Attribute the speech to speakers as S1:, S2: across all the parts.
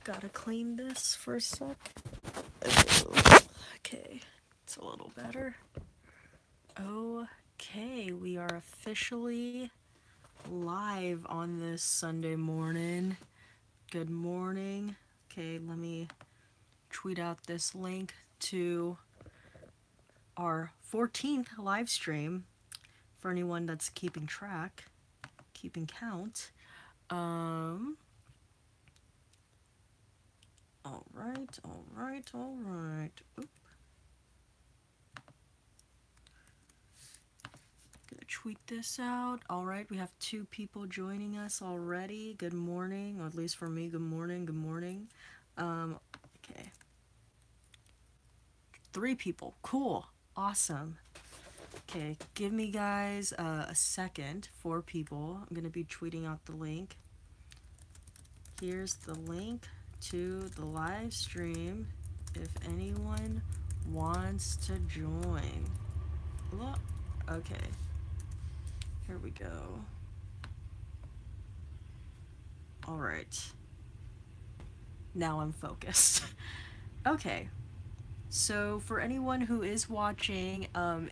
S1: Gotta clean this for a sec. Okay, it's a little better. Okay, we are officially live on this Sunday morning. Good morning. Okay, let me tweet out this link to our 14th live stream for anyone that's keeping track, keeping count. All right. Oop. Gonna tweet this out. All right, we have 2 people joining us already. Good morning, or at least for me, good morning. Okay. 3 people. Cool. Awesome. Okay, give me guys a second. 4 people. I'm gonna be tweeting out the link. Here's the link to the live stream if anyone wants to join. Look. Okay. Here we go. All right. Now I'm focused. Okay. So for anyone who is watching,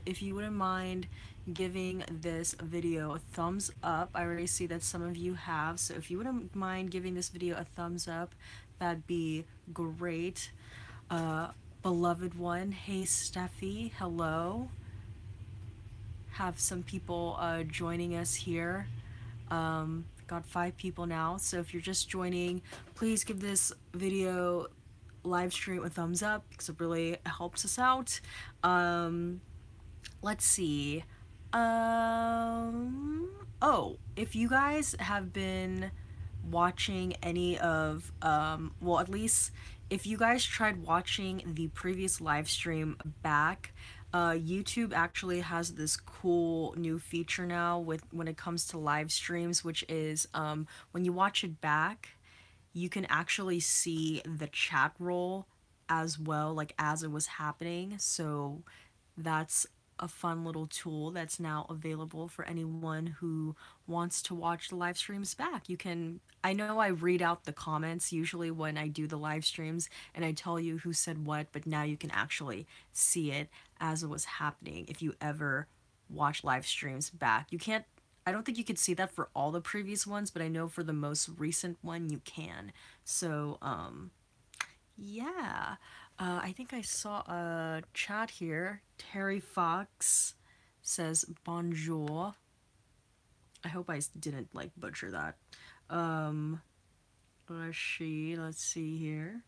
S1: if you wouldn't mind giving this video a thumbs up. I already see that some of you have, so if you wouldn't mind giving this video a thumbs up, that'd be great. Beloved one, hey Steffi, hello. Have some people joining us here. Got 5 people now, so if you're just joining, please give this video live stream a thumbs up because it really helps us out. Let's see. Oh, if you guys have been watching any of, well, at least if you guys tried watching the previous live stream back, YouTube actually has this cool new feature now when it comes to live streams, which is when you watch it back, you can actually see the chat roll as well, like as it was happening. So that's a fun little tool that's now available for anyone who wants to watch the live streams back. You can, I know I read out the comments usually when I do the live streams and I tell you who said what, but now you can actually see it as it was happening if you ever watch live streams back. You can't, I don't think you could see that for all the previous ones, but I know for the most recent one you can. So, yeah. I think I saw a chat here. Terry Fox says bonjour. I hope I didn't like butcher that. Let's see here.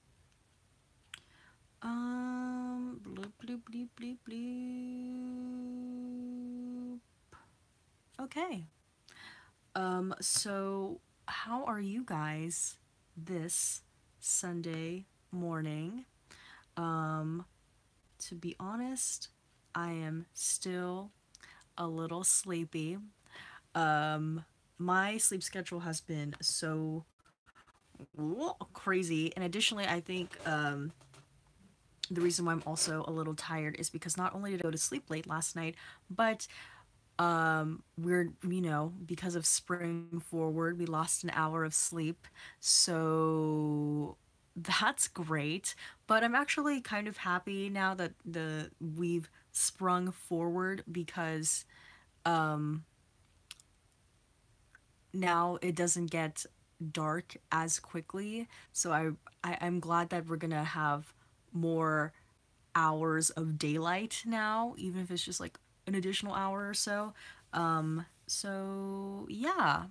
S1: Bloop bloop bloop bloop bloop. Okay. So how are you guys this Sunday morning? To be honest, I am still a little sleepy. My sleep schedule has been so crazy, and additionally, I think the reason why I'm also a little tired is because not only did I go to sleep late last night, but we're, you know, because of spring forward, we lost an hour of sleep, so that's great. But I'm actually kind of happy now that we've sprung forward because now it doesn't get dark as quickly. So I'm glad that we're gonna have more hours of daylight now, even if it's just like an additional hour or so. So yeah.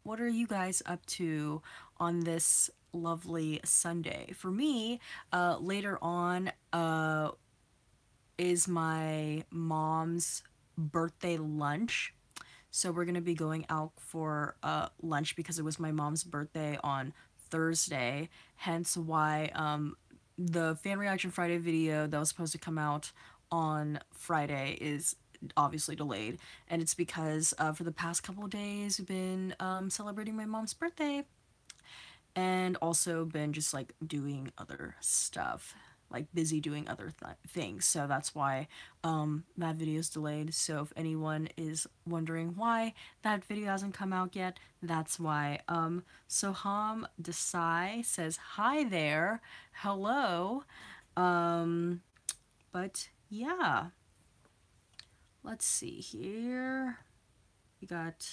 S1: What are you guys up to on this lovely Sunday? For me, later on, is my mom's birthday lunch. So we're gonna be going out for lunch because it was my mom's birthday on Thursday. Hence why the Fan Reaction Friday video that was supposed to come out on Friday is obviously delayed, and it's because for the past couple of days we've been celebrating my mom's birthday and also been just like doing other stuff. like busy doing other things. So that's why that video is delayed. So if anyone is wondering why that video hasn't come out yet, that's why. Soham Desai says hi there, hello. Um, but yeah, let's see here. We got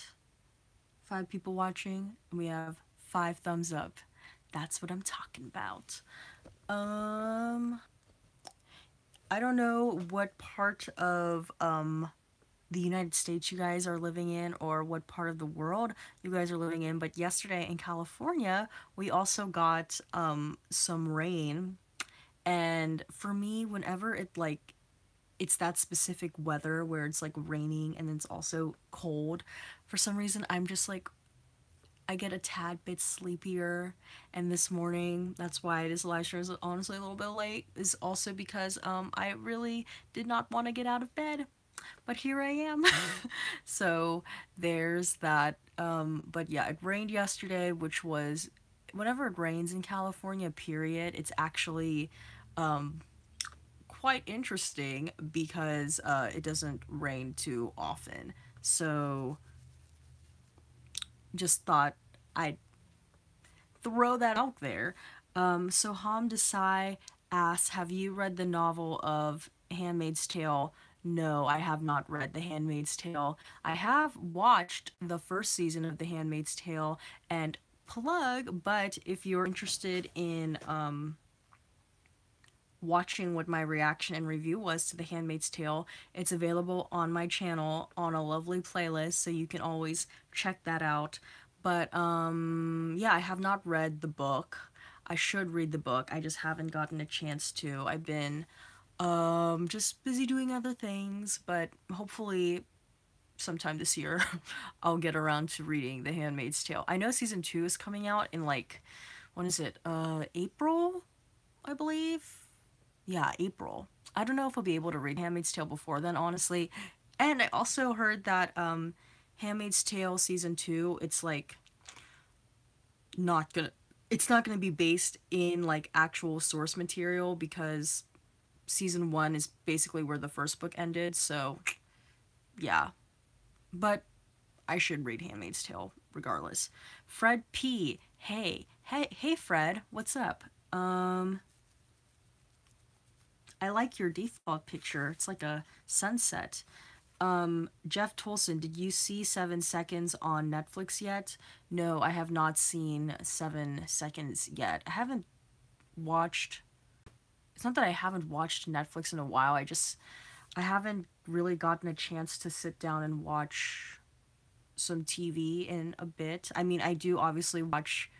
S1: 5 people watching, and we have 5 thumbs up. That's what I'm talking about. Um, I don't know what part of the United States you guys are living in or what part of the world you guys are living in, but yesterday in California, we also got some rain. And for me, whenever it's that specific weather where it's like raining and it's also cold, for some reason I'm just like I get a tad bit sleepier. And this morning, that's why this live stream is honestly a little bit late, is also because I really did not want to get out of bed, but here I am. So there's that. But yeah, it rained yesterday, which was whenever it rains in California, period, it's actually quite interesting because it doesn't rain too often. So just thought I'd throw that out there. So Ham Desai asks, have you read the novel of Handmaid's Tale? No, I have not read The Handmaid's Tale. I have watched the first season of The Handmaid's Tale and plug, but if you're interested in watching what my reaction and review was to The Handmaid's Tale, it's available on my channel on a lovely playlist, so you can always check that out. But yeah, I have not read the book. I should read the book. I just haven't gotten a chance to. I've been just busy doing other things, but hopefully sometime this year I'll get around to reading The Handmaid's Tale. I know season 2 is coming out in like when is it? April, I believe. Yeah, April. I don't know if I'll be able to read Handmaid's Tale before then, honestly. And I also heard that Handmaid's Tale season 2, it's like not gonna it's not gonna be based in like actual source material because season 1 is basically where the first book ended, so yeah. But I should read Handmaid's Tale regardless. Fred P. Hey Fred, what's up? I like your default picture. It's like a sunset. Jeff Tolson, did you see 7 Seconds on Netflix yet? No, I have not seen 7 Seconds yet. I haven't watched. It's not that I haven't watched Netflix in a while. I haven't really gotten a chance to sit down and watch some TV in a bit. I mean, I do obviously watch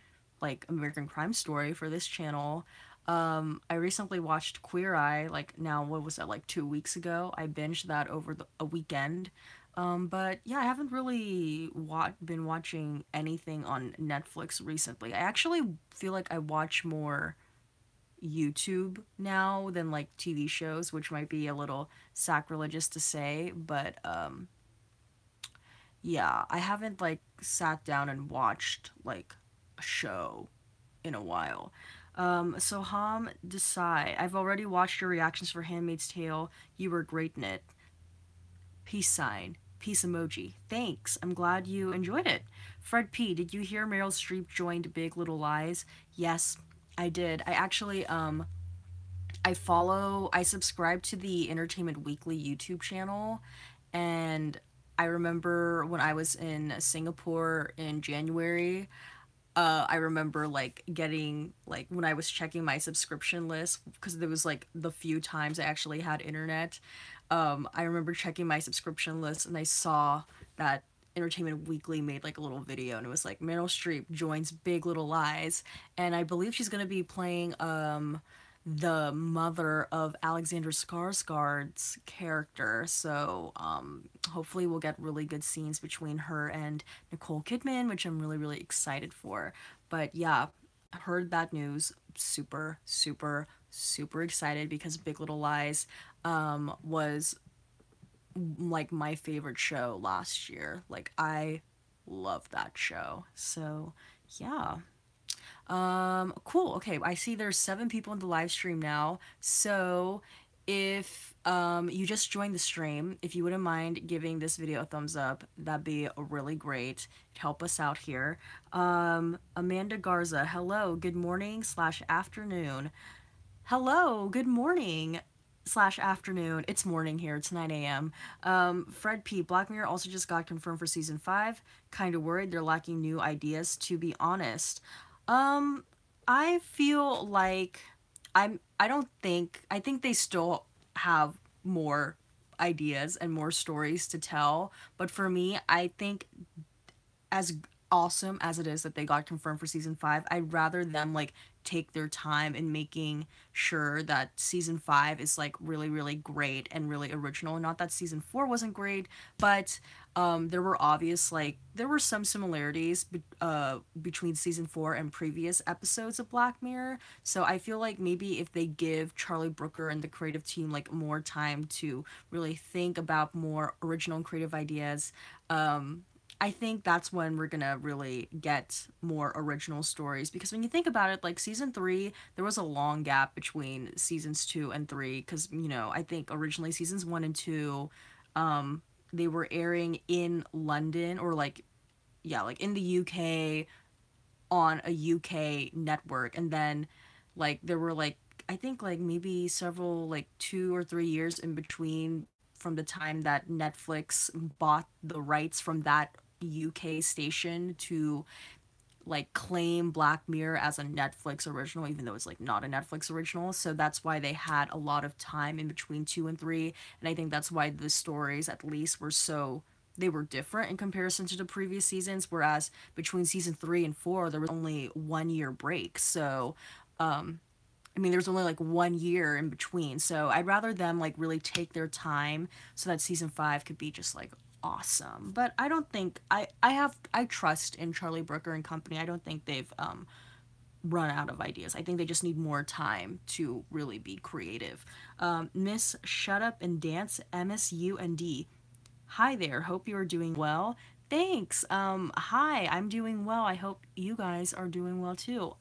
S1: like American Crime Story for this channel. I recently watched Queer Eye, like now, what was that, like 2 weeks ago? I binged that over a weekend. But yeah, I haven't really been watching anything on Netflix recently. I actually feel like I watch more YouTube now than like TV shows, which might be a little sacrilegious to say, but yeah, I haven't like sat down and watched like a show in a while. So Ham Desai, I've already watched your reactions for Handmaid's Tale. You were great in it. Peace sign. Peace emoji. Thanks. I'm glad you enjoyed it. Fred P, did you hear Meryl Streep joined Big Little Lies? Yes, I did. I actually I subscribe to the Entertainment Weekly YouTube channel, and I remember when I was in Singapore in January, I remember like getting like when I was checking my subscription list because there was like the few times I actually had internet. I remember checking my subscription list and I saw that Entertainment Weekly made like a little video and it was like Meryl Streep joins Big Little Lies, and I believe she's gonna be playing the mother of Alexander Skarsgård's character. So hopefully we'll get really good scenes between her and Nicole Kidman, which I'm really really excited for. But yeah, I heard that news. Super super super excited because Big Little Lies was like my favorite show last year. Like I love that show. So yeah. Cool. Okay, I see there's 7 people in the live stream now. So if you just joined the stream, if you wouldn't mind giving this video a thumbs up, that'd be really great. It'd help us out here. Amanda Garza, hello, good morning slash afternoon. Hello, good morning slash afternoon. It's morning here. It's 9 a.m. Fred P. Black Mirror also just got confirmed for season 5. Kind of worried they're lacking new ideas, to be honest. Um, I feel like I think they still have more ideas and more stories to tell, but for me, I think as awesome as it is that they got confirmed for season 5, I'd rather them like take their time in making sure that season 5 is like really really great and really original. Not that season 4 wasn't great, but there were obvious like there were some similarities between season 4 and previous episodes of Black Mirror. So I feel like maybe if they give Charlie Brooker and the creative team like more time to really think about more original and creative ideas, I think that's when we're gonna really get more original stories, because when you think about it, like season 3, there was a long gap between seasons 2 and 3, because I think originally seasons 1 and 2, they were airing in London, or like yeah, like in the UK on a UK network, and then like there were like I think like maybe several like 2 or 3 years in between from the time that Netflix bought the rights from that UK station to like claim Black Mirror as a Netflix original, even though it's like not a Netflix original. So that's why they had a lot of time in between 2 and 3, and I think that's why the stories at least were so they were different in comparison to the previous seasons. Whereas between season 3 and 4, there was only 1 year break. So I mean, there's only like 1 year in between. So I'd rather them like really take their time so that season 5 could be just like awesome. But I don't think I trust in Charlie Brooker and company. I don't think they've run out of ideas. I think they just need more time to really be creative. Miss Shut Up and Dance MSUND. Hi there. Hope you are doing well. Thanks. Hi, I'm doing well. I hope you guys are doing well too.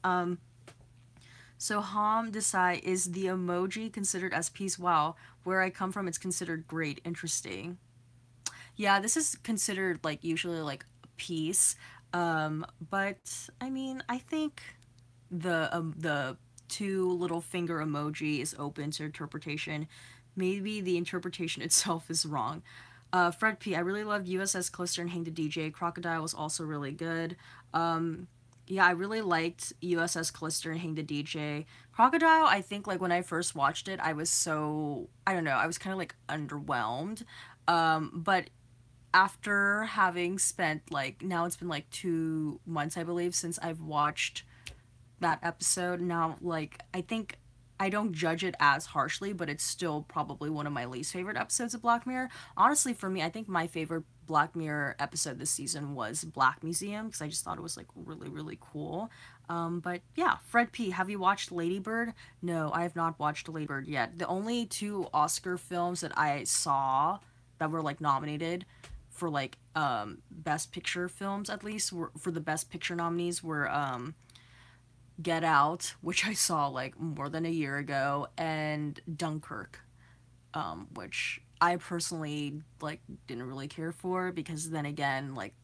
S1: So Ham Desai, is the emoji considered as peace? Wow, where I come from, it's considered great. Interesting. Yeah, this is considered like usually like peace. But I mean, I think the two little finger emoji is open to interpretation. Maybe the interpretation itself is wrong. Fred P. I really loved USS Callister and Hang the DJ. Crocodile was also really good. Yeah, I really liked USS Callister and Hang the DJ. Crocodile, I think like when I first watched it, I was so I don't know, I was kind of like underwhelmed. But after having spent like now it's been like 2 months I believe since I've watched that episode. Now like I think I don't judge it as harshly, but it's still probably one of my least favorite episodes of Black Mirror. Honestly, for me, I think my favorite Black Mirror episode this season was Black Museum, because I just thought it was like really really cool. But yeah, Fred P, have you watched Ladybird? No, I have not watched Ladybird yet. The only two Oscar films that I saw that were like nominated for like best picture films, at least were, for the best picture nominees, were Get Out, which I saw like more than a year ago, and Dunkirk, which I personally like didn't really care for, because then again, like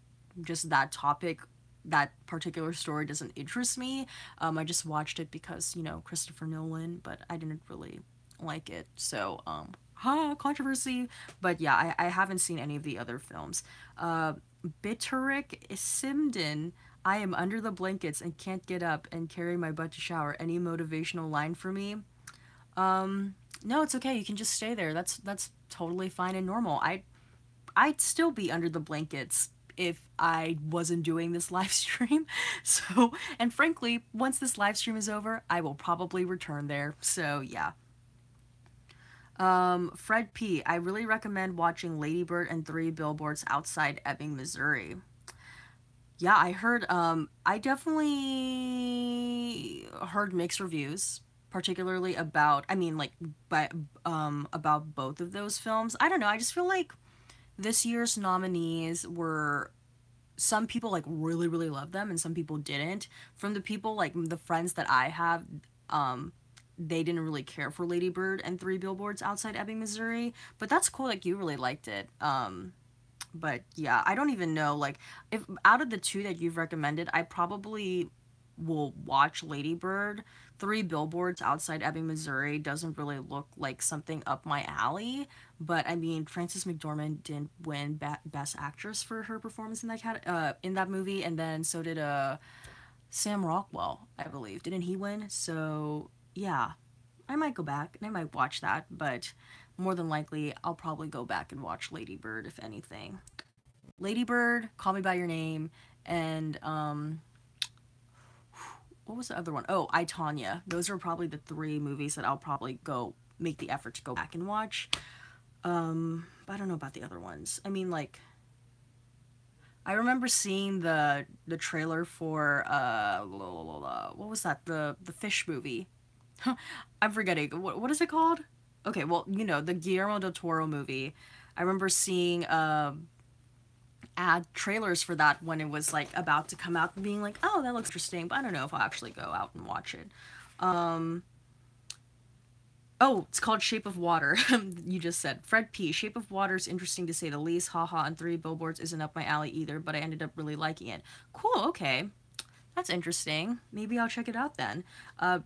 S1: just that topic, that particular story doesn't interest me. I just watched it because Christopher Nolan, but I didn't really like it. So controversy. But yeah, I haven't seen any of the other films. Bitterick Simden. I am under the blankets and can't get up and carry my butt to shower. Any motivational line for me? No, it's okay. You can just stay there. That's totally fine and normal. I'd still be under the blankets if I wasn't doing this live stream. So, and frankly, once this live stream is over, I will probably return there. So, yeah. Fred P. I really recommend watching Ladybird and Three Billboards Outside Ebbing, Missouri. Yeah, I definitely heard mixed reviews, particularly about, I mean, like, about both of those films. I don't know, I just feel like this year's nominees were some people like really really love them and some people didn't. From the people like the friends that I have, um they didn't really care for Lady Bird and Three Billboards Outside Ebbing, Missouri, but that's cool, like you really liked it. But yeah, I don't even know, like, if out of the two that you've recommended, I probably will watch Lady Bird. Three Billboards Outside Ebbing, Missouri doesn't really look like something up my alley, but I mean, Frances McDormand didn't win Best Actress for her performance in in that movie, and then so did Sam Rockwell, I believe. Didn't he win? So yeah, I might go back and I might watch that, but more than likely, I'll probably go back and watch Lady Bird if anything. Lady Bird, Call Me by Your Name, and what was the other one? Oh, I Tonya. Those are probably the three movies that I'll probably go make the effort to go back and watch. But I don't know about the other ones. I mean, like, I remember seeing the trailer for what was that? The fish movie. I'm forgetting. What is it called? Okay, well, you know, the Guillermo del Toro movie. I remember seeing ad trailers for that when it was like about to come out and being like, oh, that looks interesting, but I don't know if I'll actually go out and watch it. Oh, it's called Shape of Water. You just said. Fred P. Shape of Water is interesting to say the least. Haha, and Three Billboards isn't up my alley either, but I ended up really liking it. Cool, okay. That's interesting. Maybe I'll check it out then.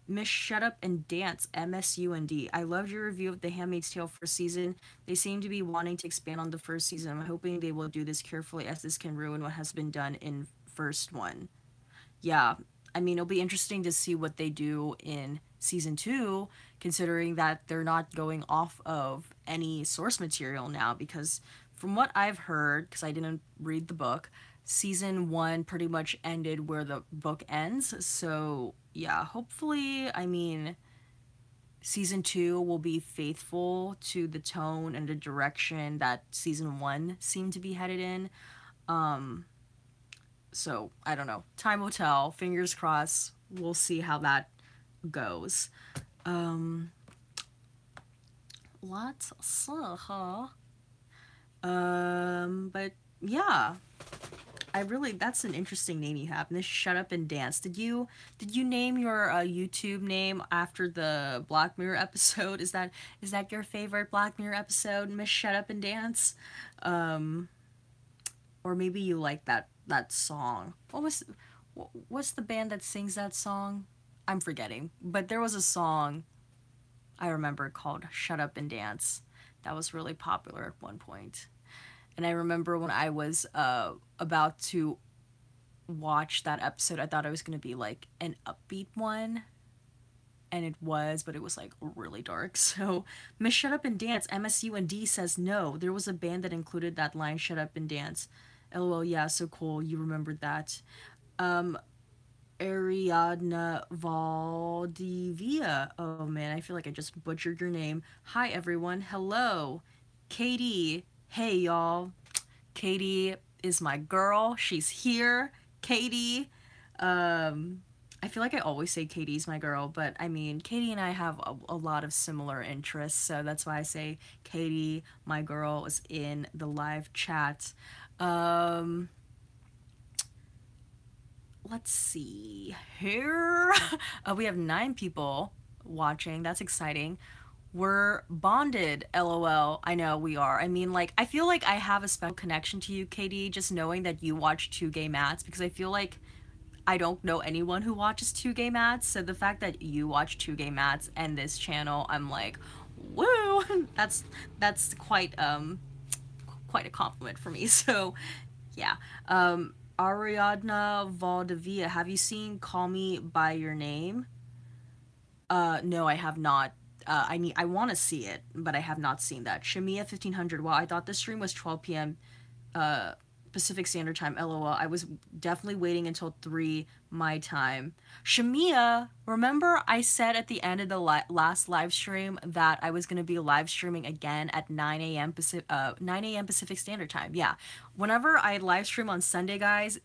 S1: Miss Shut Up and Dance, MSUND. I loved your review of The Handmaid's Tale first season. They seem to be wanting to expand on the first season. I'm hoping they will do this carefully as this can ruin what has been done in first one. Yeah, I mean, it'll be interesting to see what they do in season two, considering that they're not going off of any source material now. Because from what I've heard, because I didn't read the book, season one pretty much ended where the book ends. So, yeah, hopefully, I mean, season two will be faithful to the tone and the direction that season one seemed to be headed in. So I don't know. Time will tell. Fingers crossed. We'll see how that goes. Um, lots of stuff. But yeah, I really that's an interesting name you have. Miss Shut Up and Dance. Did you name your YouTube name after the Black Mirror episode? Is that your favorite Black Mirror episode, Miss Shut Up and Dance? Um, or maybe you like that song. What's the band that sings that song? I'm forgetting, but there was a song I remember called Shut Up and Dance that was really popular at one point. And I remember when I was about to watch that episode, I thought it was going to be like an upbeat one, and it was, but it was like really dark. So, Miss Shut Up and Dance, MSUND says no. There was a band that included that line, Shut Up and Dance. LOL, yeah, so cool. You remembered that. Um, Ariadna Valdivia. Oh man, I feel like I just butchered your name. Hi everyone. Hello. Katie. Hey y'all. Katie is my girl. She's here. Katie. I feel like I always say Katie's my girl, but I mean, Katie and I have a lot of similar interests, so that's why I say Katie, my girl, is in the live chat. Um, let's see here. We have 9 people watching. That's exciting. We're bonded, lol. I know we are. I mean, like, I feel like I have a special connection to you, Katie, just knowing that you watch Two Gay Mats, because I feel like I don't know anyone who watches Two Gay Mats. So the fact that you watch Two Gay Mats and this channel, I'm like, woo! That's quite a compliment for me. So yeah. Ariadna Valdivia, have you seen Call Me by Your Name? No, I have not. I want to see it, but I have not seen that. Shamia 1500. Wow, I thought the stream was 12 p.m. Uh, Pacific Standard Time. LOL. I was definitely waiting until 3 my time. Shamia, remember I said at the end of the last live stream that I was going to be live streaming again at 9 a.m. 9 a.m. Pacific Standard Time. Yeah. Whenever I live stream on Sunday, guys,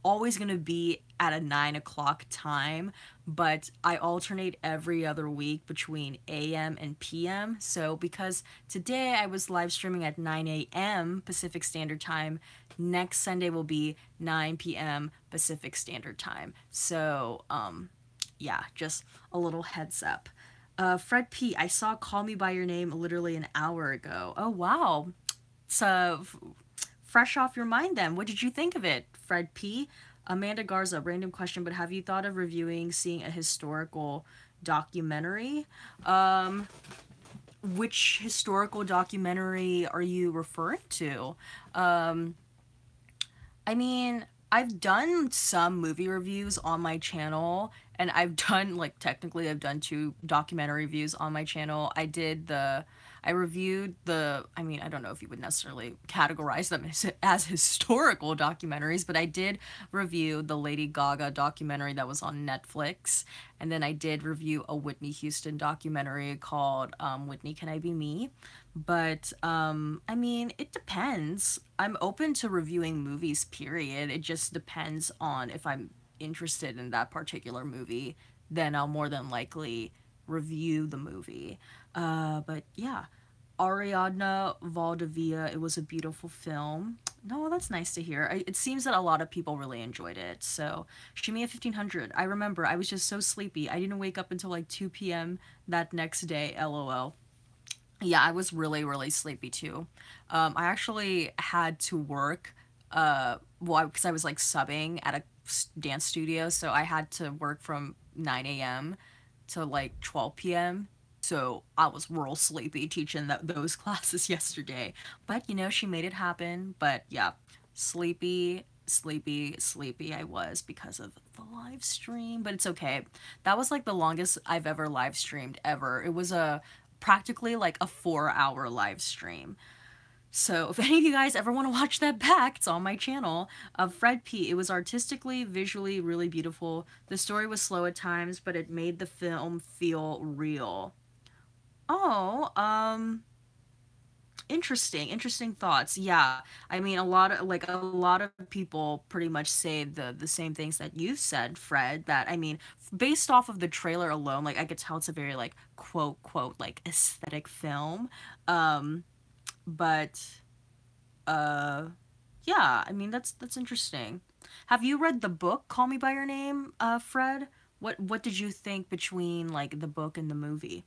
S1: always going to be at a 9 o'clock time, but I alternate every other week between AM and PM. So because today I was live streaming at 9 a.m. Pacific Standard Time, next Sunday will be 9 p.m. Pacific Standard Time. So, yeah, just a little heads up. Fred P, I saw Call Me By Your Name literally an hour ago. Oh, wow. So fresh off your mind then. What did you think of it, Fred P? Amanda Garza, random question, but have you thought of reviewing, seeing a historical documentary? Which historical documentary are you referring to? Um, I mean, I've done some movie reviews on my channel, and I've done, like, technically, I've done two documentary reviews on my channel. I reviewed I mean, I don't know if you would necessarily categorize them as historical documentaries, but I did review the Lady Gaga documentary that was on Netflix, and then I did review a Whitney Houston documentary called Whitney Can I Be Me? But I mean, it depends. I'm open to reviewing movies, period. It just depends on if I'm interested in that particular movie, then I'll more than likely review the movie. But yeah, Ariadna Valdivia, it was a beautiful film. No, that's nice to hear. It seems that a lot of people really enjoyed it. So, Shimiya 1500. I remember I was just so sleepy. I didn't wake up until like 2 p.m. that next day, lol. Yeah, I was really, really sleepy too. I actually had to work, well, because I was like subbing at a dance studio, so I had to work from 9 a.m. to like 12 p.m. So I was real sleepy teaching those classes yesterday. But you know, she made it happen. But yeah, sleepy, sleepy, sleepy I was because of the live stream. But it's okay. That was like the longest I've ever live streamed ever. It was a practically like a 4 hour live stream. So if any of you guys ever want to watch that back, it's on my channel. Fred P. It was artistically, visually really beautiful. The story was slow at times, but it made the film feel real. Oh, interesting thoughts. Yeah, I mean, a lot of people pretty much say the same things that you said, Fred. That I mean, based off of the trailer alone, like I could tell it's a very like quote like aesthetic film. Um, but uh, yeah, I mean that's interesting. Have you read the book Call Me by Your Name, Fred? What did you think between like the book and the movie?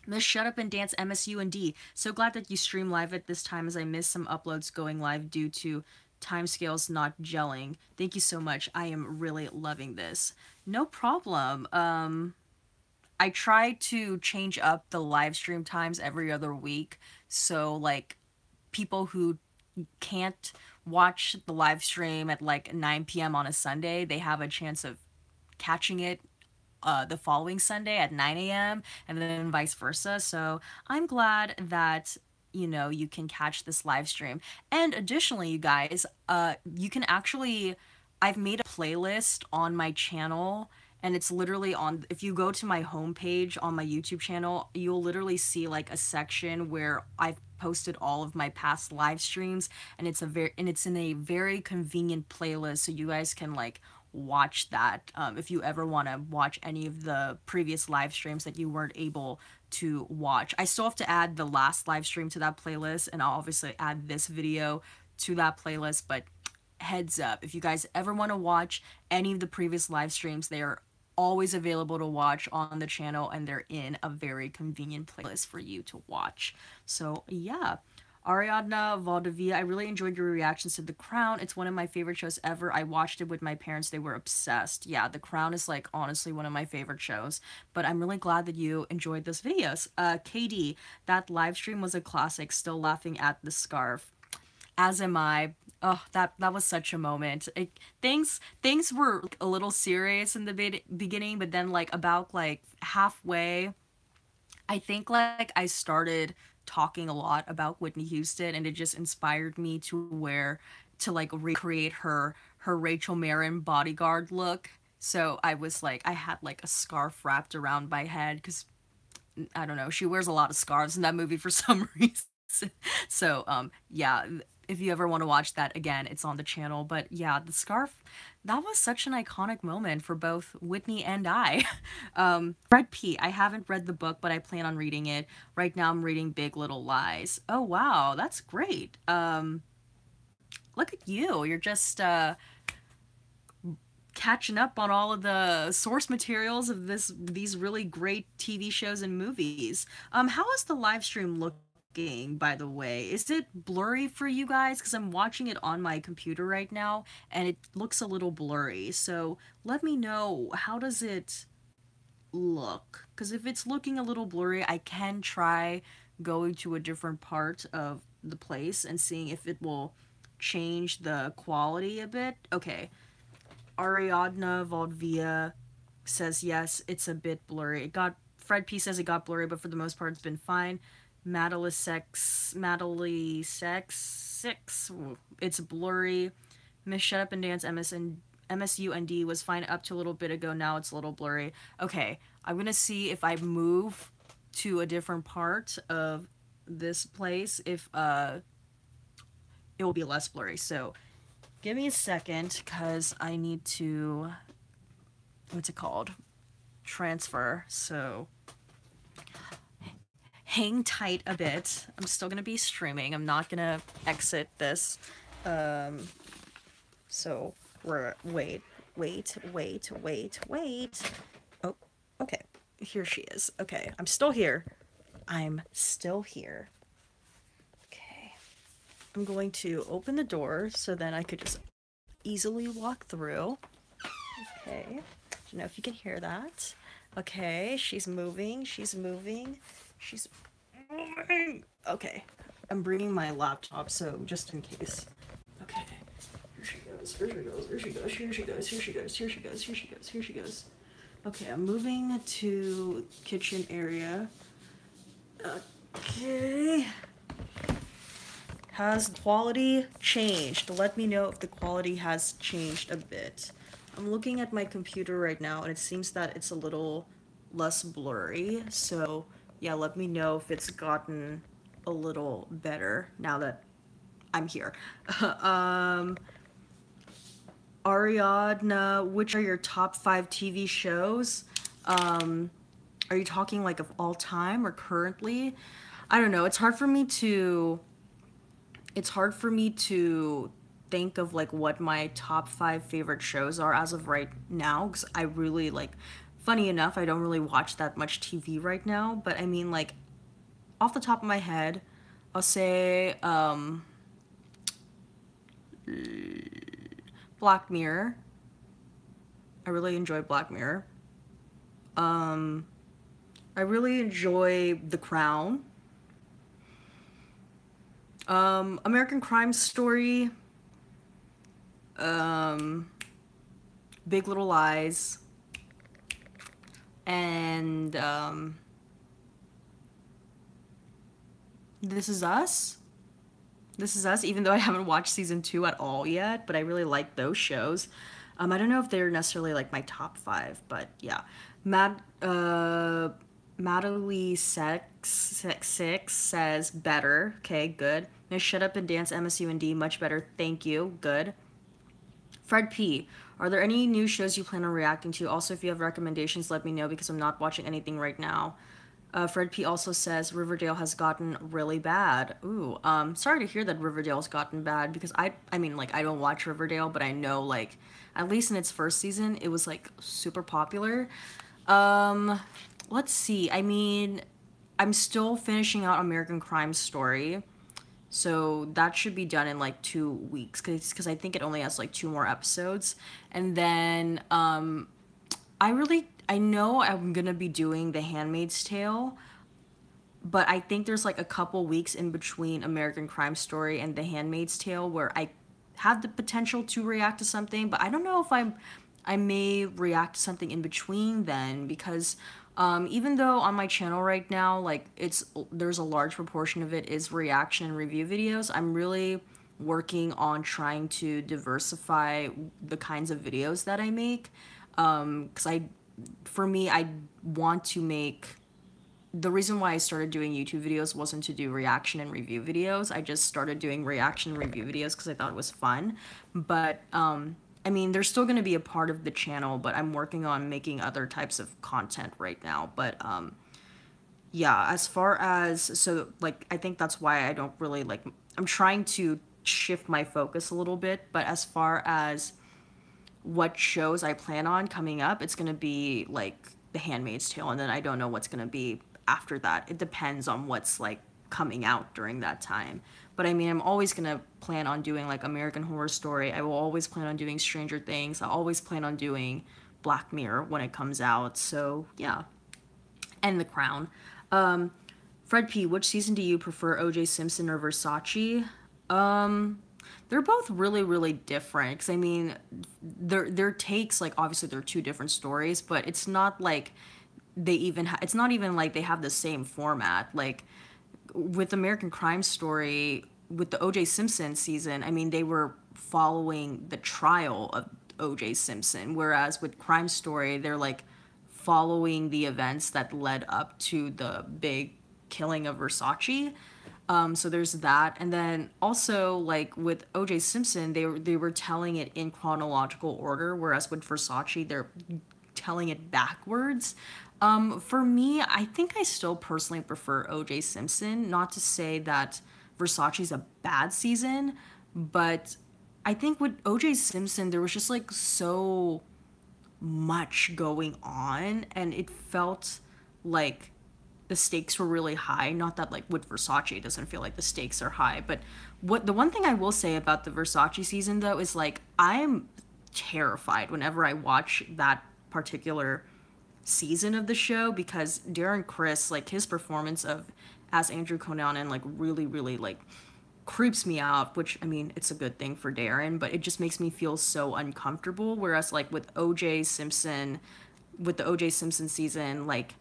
S1: Miss Shut Up and Dance MSU and D. So glad that you stream live at this time as I missed some uploads going live due to timescales not gelling. Thank you so much. I am really loving this. No problem. I try to change up the live stream times every other week. So like people who can't watch the live stream at like 9 p.m. on a Sunday, they have a chance of catching it the following Sunday at 9 a.m. and then vice versa. So I'm glad that you know you can catch this live stream. And additionally, you guys, you can actually I've made a playlist on my channel and it's literally on if you go to my homepage on my YouTube channel, you'll literally see like a section where I've posted all of my past live streams and it's in a very convenient playlist so you guys can like watch that if you ever want to watch any of the previous live streams that you weren't able to watch. I still have to add the last live stream to that playlist and I'll obviously add this video to that playlist, but heads up, if you guys ever want to watch any of the previous live streams, they are always available to watch on the channel and they're in a very convenient playlist for you to watch. So yeah, Ariadna Valdivia, I really enjoyed your reactions to The Crown. It's one of my favorite shows ever. I watched it with my parents. They were obsessed. Yeah, The Crown is like honestly one of my favorite shows. But I'm really glad that you enjoyed those videos. KD, that live stream was a classic. Still laughing at the scarf. As am I. Oh, that was such a moment. Things were like, a little serious in the beginning, but then like about like halfway, I think like I started talking a lot about Whitney Houston and it just inspired me to like recreate her Rachel Marin bodyguard look. So I was like I had like a scarf wrapped around my head cuz I don't know, she wears a lot of scarves in that movie for some reason. So yeah, if you ever want to watch that again, it's on the channel. But yeah, the scarf, that was such an iconic moment for both Whitney and I. Fred P. I haven't read the book, but I plan on reading it. Right now I'm reading Big Little Lies. Oh wow, that's great. Look at you. You're just catching up on all of the source materials of these really great TV shows and movies. How is the live stream looking, by the way? Is it blurry for you guys? Because I'm watching it on my computer right now, and it looks a little blurry. So let me know, how does it look? Because if it's looking a little blurry, I can try going to a different part of the place and seeing if it will change the quality a bit. Okay, Ariadna Valdvia says yes, it's a bit blurry. It got Fred P says it got blurry, but for the most part it's been fine. Madely Sex 6, it's blurry. Miss Shut Up and Dance MSUND was fine up to a little bit ago, now it's a little blurry. Okay, I'm gonna see if I move to a different part of this place, if it will be less blurry. So give me a second, because I need to, what's it called? Transfer. So hang tight a bit. I'm still gonna be streaming. I'm not gonna exit this. So wait. Oh, okay. Here she is. Okay, I'm still here. I'm still here. Okay. I'm going to open the door so then I could just easily walk through. Okay. I don't know if you can hear that. Okay, she's moving. Okay. I'm bringing my laptop, so just in case. Okay. Here she goes. Okay, I'm moving to kitchen area. Okay. Has quality changed? Let me know if the quality has changed a bit. I'm looking at my computer right now, and it seems that it's a little less blurry. So yeah, let me know if it's gotten a little better now that I'm here. Ariadna, which are your top 5 TV shows? Are you talking like of all time or currently? I don't know. It's hard for me to think of like what my top 5 favorite shows are as of right now, because I really like, funny enough, I don't really watch that much TV right now, but I mean, like, off the top of my head, I'll say Black Mirror. I really enjoy Black Mirror. I really enjoy The Crown. American Crime Story. Big Little Lies. And This Is Us. This Is Us, even though I haven't watched season 2 at all yet, but I really like those shows. I don't know if they're necessarily like my top 5, but yeah. Madely Six says better. Okay, good. Miss Shut Up and Dance MSUND, much better. Thank you. Good. Fred P. Are there any new shows you plan on reacting to? Also, if you have recommendations, let me know, because I'm not watching anything right now. Fred P also says Riverdale has gotten really bad. Ooh, sorry to hear that Riverdale's gotten bad, because I mean, like, I don't watch Riverdale, but I know, like, at least in its first season, it was, like, super popular. Let's see. I mean, I'm still finishing out American Crime Story, so that should be done in, like, 2 weeks, because I think it only has, like, 2 more episodes. And then, I know I'm gonna be doing The Handmaid's Tale, but I think there's like a couple weeks in between American Crime Story and The Handmaid's Tale where I have the potential to react to something, but I don't know if I may react to something in between then, because even though on my channel right now, like, there's a large proportion of it is reaction and review videos, I'm really working on trying to diversify the kinds of videos that I make, because for me, I want to make the reason why I started doing YouTube videos wasn't to do reaction and review videos. I just started doing reaction and review videos because I thought it was fun. But I mean, they're still going to be a part of the channel, but I'm working on making other types of content right now. But yeah, as far as, so like, I think that's why I don't really like, I'm trying to shift my focus a little bit. But as far as what shows I plan on coming up, it's gonna be like The Handmaid's Tale, and then I don't know what's gonna be after that. It depends on what's like coming out during that time. But I mean, I'm always gonna plan on doing like American Horror Story. I will always plan on doing Stranger Things. I always plan on doing Black Mirror when it comes out. So yeah, and The Crown. Um, Fred P, which season do you prefer, OJ Simpson or Versace? They're both really, really different. Because I mean, their takes, like, obviously they're two different stories, but it's not like it's not even like they have the same format. Like with American Crime Story, with the OJ Simpson season, I mean, they were following the trial of OJ Simpson, whereas with Crime Story, they're like following the events that led up to the big killing of Versace. So there's that, and then also like with O.J. Simpson, they were telling it in chronological order, whereas with Versace, they're telling it backwards. For me, I think I still personally prefer O.J. Simpson. Not to say that Versace's a bad season, but I think with O.J. Simpson, there was just like so much going on, and it felt like the stakes were really high. Not that like with Versace it doesn't feel like the stakes are high, but what the one thing I will say about the Versace season though is like I'm terrified whenever I watch that particular season of the show, because Darren Criss, like his performance of as Andrew Cunanan, like really really like creeps me out, which I mean it's a good thing for Darren, but it just makes me feel so uncomfortable. Whereas like with OJ Simpson, with the OJ Simpson season, like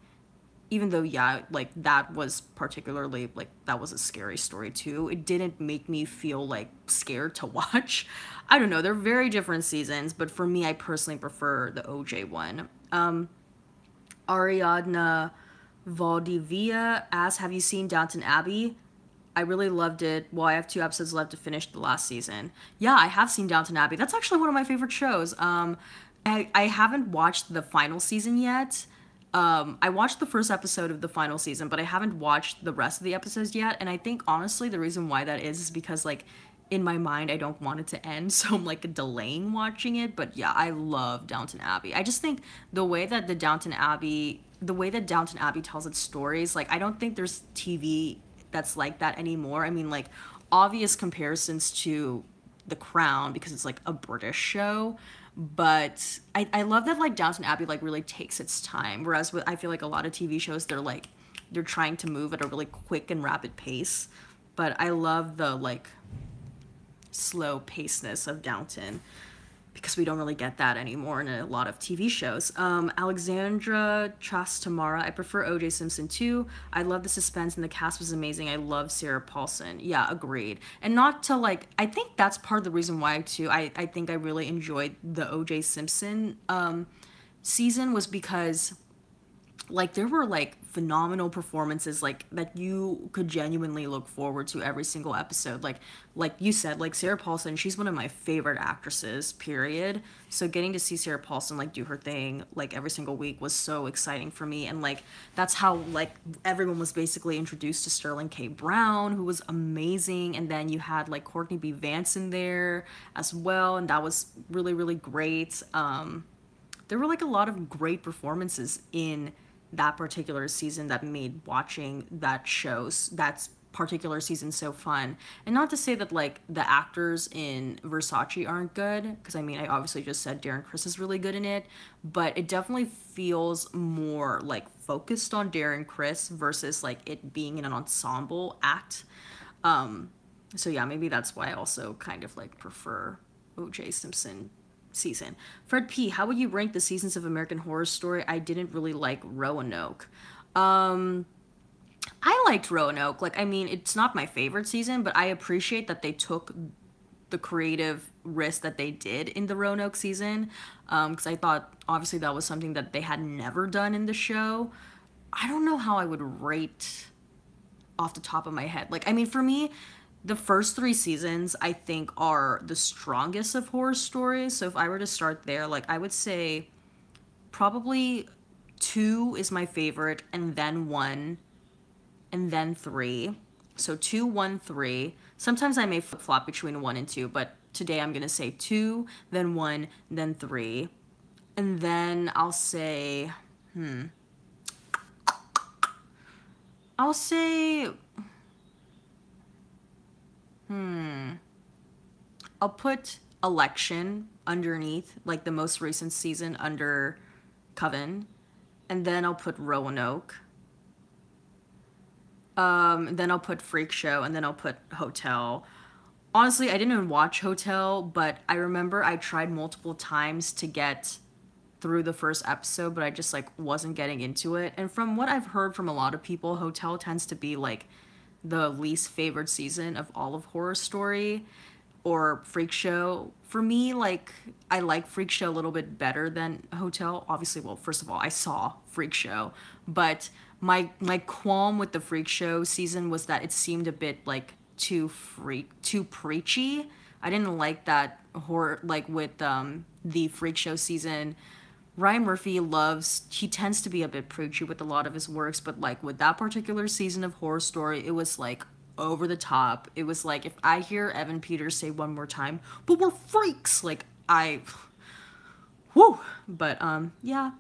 S1: even though yeah, like that was particularly like that was a scary story too, it didn't make me feel like scared to watch. I don't know, they're very different seasons, but for me I personally prefer the OJ one. Ariadna Valdivia asks, have you seen Downton Abbey? I really loved it. Well, I have 2 episodes left to finish the last season. Yeah, I have seen Downton Abbey. That's actually one of my favorite shows. I haven't watched the final season yet. I watched the first episode of the final season, but I haven't watched the rest of the episodes yet. And I think honestly, the reason why that is because like in my mind, I don't want it to end, so I'm like delaying watching it. But yeah, I love Downton Abbey. I just think the way that Downton Abbey tells its stories, like I don't think there's TV that's like that anymore. I mean, like obvious comparisons to The Crown because it's like a British show, but I love that like Downton Abbey like really takes its time, whereas with I feel like a lot of TV shows they're trying to move at a really quick and rapid pace, but I love the like slow pacedness of Downton because we don't really get that anymore in a lot of TV shows. Alexandra Chastamara, I prefer OJ Simpson too. I love the suspense and the cast was amazing. I love Sarah Paulson. Yeah, agreed. And not to like, I think that's part of the reason why too, I think I really enjoyed the OJ Simpson season was because like there were like phenomenal performances like that you could genuinely look forward to every single episode, like you said, like Sarah Paulson, she's one of my favorite actresses, period. So getting to see Sarah Paulson like do her thing like every single week was so exciting for me. And like that's how like everyone was basically introduced to Sterling K. Brown, who was amazing, and then you had like Courtney B. Vance in there as well, and that was really really great. There were like a lot of great performances in that particular season that made watching that particular season so fun. And not to say that like the actors in Versace aren't good, because I mean I obviously just said Darren Criss is really good in it, but it definitely feels more like focused on Darren Criss versus like it being in an ensemble act. So yeah, maybe that's why I also kind of like prefer OJ Simpson season. Fred P, how would you rank the seasons of American Horror Story? I didn't really like Roanoke. I liked Roanoke. Like, I mean, it's not my favorite season, but I appreciate that they took the creative risk that they did in the Roanoke season. Because I thought, obviously, that was something that they had never done in the show. I don't know how I would rate off the top of my head. Like, I mean, for me, the first three seasons I think are the strongest of Horror Stories. So if I were to start there, like, I would say probably two is my favorite, and then one, and then three. So two, one, three. Sometimes I may flip flop between one and two, but today I'm gonna say two, then one, then three. And then I'll say, I'll put Election underneath, like the most recent season under Coven. And then I'll put Roanoke. Then I'll put Freak Show, and then I'll put Hotel. Honestly, I didn't even watch Hotel, but I remember I tried multiple times to get through the first episode, but I just like wasn't getting into it. And from what I've heard from a lot of people, Hotel tends to be like the least favored season of all of Horror Story or Freak Show. For me, like, I like Freak Show a little bit better than Hotel. Obviously, well, first of all, I saw Freak Show, but my qualm with the Freak Show season was that it seemed a bit like too preachy. I didn't like that horror, like with the Freak Show season. Ryan Murphy he tends to be a bit preachy with a lot of his works, but like with that particular season of Horror Story, it was like over the top. It was like, if I hear Evan Peters say one more time, but we're freaks, like whoo. But yeah,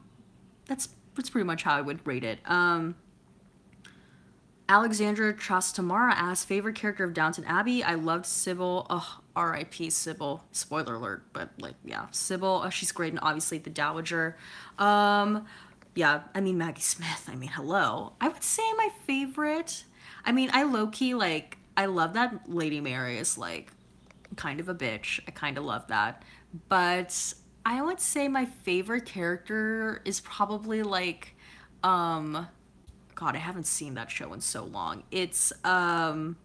S1: that's pretty much how I would rate it. Alexandra Trastamara asks, favorite character of Downton Abbey? I loved Sybil. Ugh, R.I.P. Sybil. Spoiler alert, but like, yeah, Sybil. She's great, and obviously the Dowager. Yeah, I mean, Maggie Smith. I mean, hello. I would say my favorite. I mean, I low-key, like, I love that Lady Mary is, like, kind of a bitch. I kind of love that. But I would say my favorite character is probably, like, God, I haven't seen that show in so long. It's the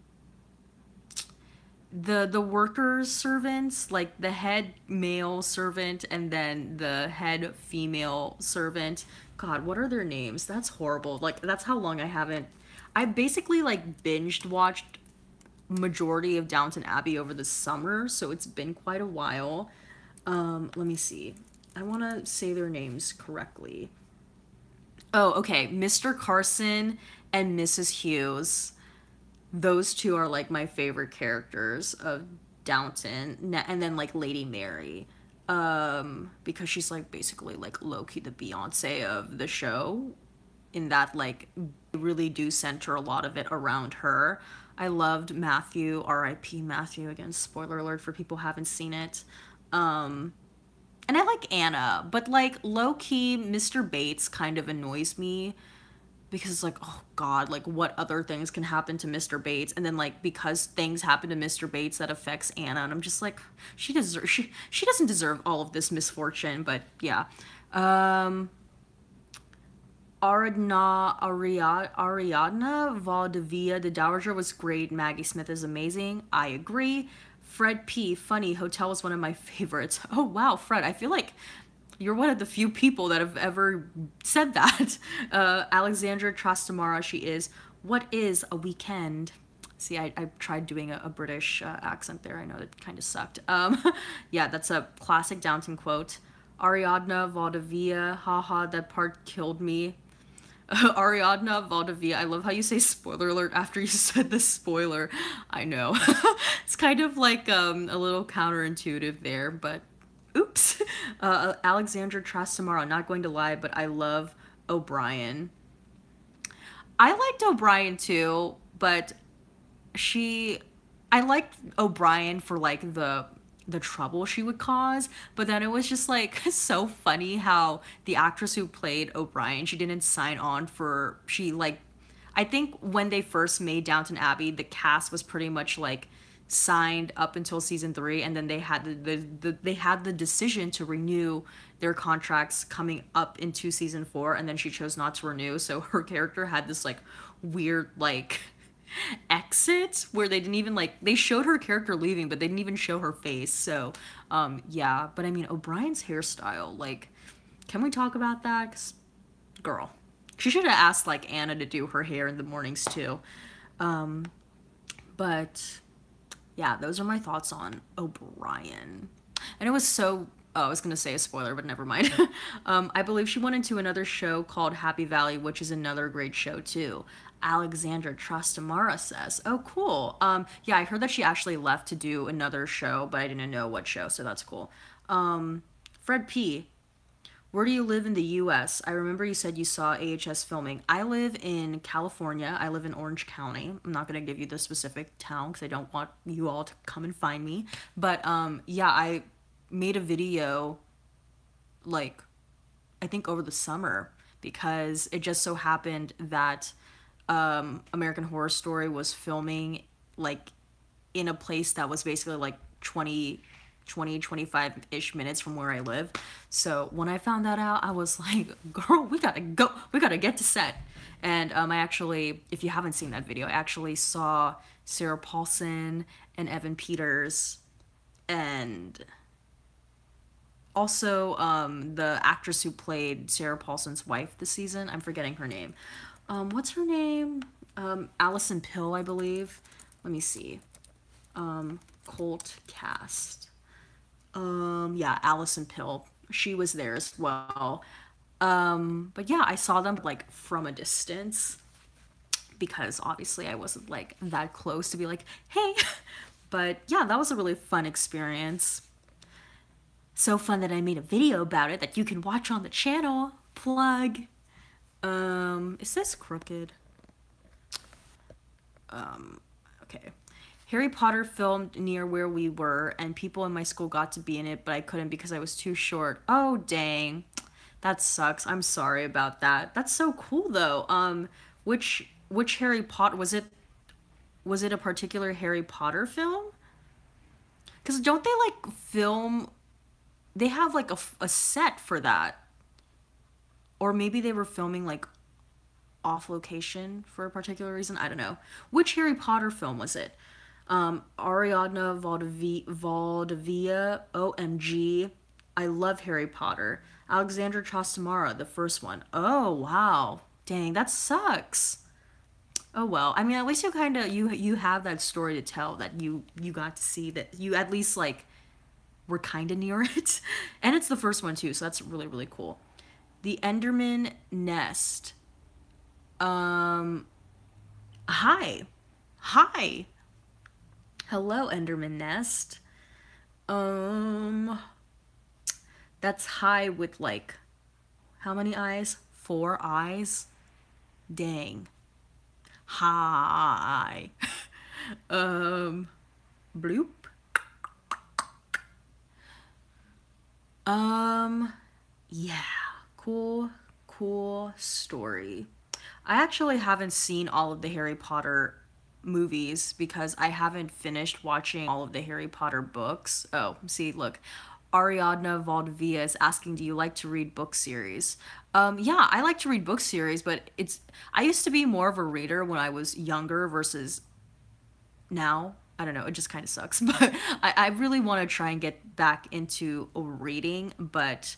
S1: workers servants, like the head male servant and then the head female servant. God, what are their names? That's horrible. Like, that's how long I basically like binged watched majority of Downton Abbey over the summer, so it's been quite a while. Let me see. I want to say their names correctly. Oh, okay. Mr. Carson and Mrs. Hughes. Those two are like my favorite characters of Downton. And then like Lady Mary. Because she's like basically like low-key the Beyonce of the show. In that like they really do center a lot of it around her. I loved Matthew, R.I.P. Matthew, again, spoiler alert for people who haven't seen it. And I like Anna, but like low-key, Mr. Bates kind of annoys me because it's like, oh God, like what other things can happen to Mr. Bates? And then like because things happen to Mr. Bates that affects Anna, and I'm just like, she doesn't deserve all of this misfortune, but yeah. Ariadna Valdivia, the Dowager was great. Maggie Smith is amazing. I agree. Fred P. Funny, Hotel was one of my favorites. Oh, wow, Fred, I feel like you're one of the few people that have ever said that. Alexandra Trastamara, she is. What is a weekend? See, I tried doing a British accent there. I know it kind of sucked. Yeah, that's a classic Downton quote. Ariadna Valdivia, haha, that part killed me. Ariadna Valdivia. I love how you say spoiler alert after you said the spoiler. I know. It's kind of like a little counterintuitive there, but oops. Alexandra Trastamara, not going to lie, but I love O'Brien. I liked O'Brien too, but I liked O'Brien for like the trouble she would cause, but then it was just like so funny how the actress who played O'Brien, she didn't sign on for, I think when they first made Downton Abbey, the cast was pretty much like signed up until season 3, and then they had they had the decision to renew their contracts coming up into season 4, and then she chose not to renew, so her character had this like weird like exit where they didn't even like, they showed her character leaving but they didn't even show her face. So yeah, but I mean O'Brien's hairstyle, like, can we talk about that? 'Cause, girl, She should have asked like Anna to do her hair in the mornings too. But yeah, those are my thoughts on O'Brien. And it was so. Oh, I was gonna say a spoiler, but never mind. I believe she went into another show called Happy Valley, which is another great show too. Alexandra Trastamara says, "Oh, cool. Yeah, I heard that she actually left to do another show, but I didn't know what show, so that's cool." Fred P. Where do you live in the US? I remember you said you saw AHS filming. I live in California. I live in Orange County. I'm not going to give you the specific town because I don't want you all to come and find me. But yeah, I made a video like I think over the summer because it just so happened that American Horror Story was filming like in a place that was basically like 25-ish minutes from where I live. So when I found that out, I was like, girl, we gotta go. We gotta get to set. And I actually, if you haven't seen that video, I actually saw Sarah Paulson and Evan Peters and also the actress who played Sarah Paulson's wife this season. I'm forgetting her name. What's her name? Allison Pill, I believe. Let me see. Cult cast. Yeah, Allison Pill. She was there as well. But yeah, I saw them like from a distance because obviously I wasn't like that close to be like, hey. But yeah, that was a really fun experience. So fun that I made a video about it that you can watch on the channel. Plug. Is this crooked? Okay. Harry Potter filmed near where we were, and people in my school got to be in it, but I couldn't because I was too short. Oh, dang. That sucks. I'm sorry about that. That's so cool, though. Which Harry Potter was it? Was it a particular Harry Potter film? Because don't they like film? They have like a set for that, or maybe they were filming like off location for a particular reason. I don't know. Which Harry Potter film was it? Ariadna Valdivia, OMG. I love Harry Potter. Alexandra Trastamara, the first one. Oh, wow. Dang, that sucks. Oh well. I mean, at least you have that story to tell that you got to see that you at least like were kind of near it. And it's the first one too, so that's really really cool. The Enderman Nest. Hi. Hi. Hello, Enderman Nest. That's high with like, how many eyes? 4 eyes? Dang. Hi. Bloop. Yeah. Cool story. I actually haven't seen all of the Harry Potter movies because I haven't finished watching all of the Harry Potter books. Oh, see, look. Ariadna Valdivia is asking, do you like to read book series? Yeah, I like to read book series, but I used to be more of a reader when I was younger versus now. I don't know, it just kind of sucks. But I really want to try and get back into reading, but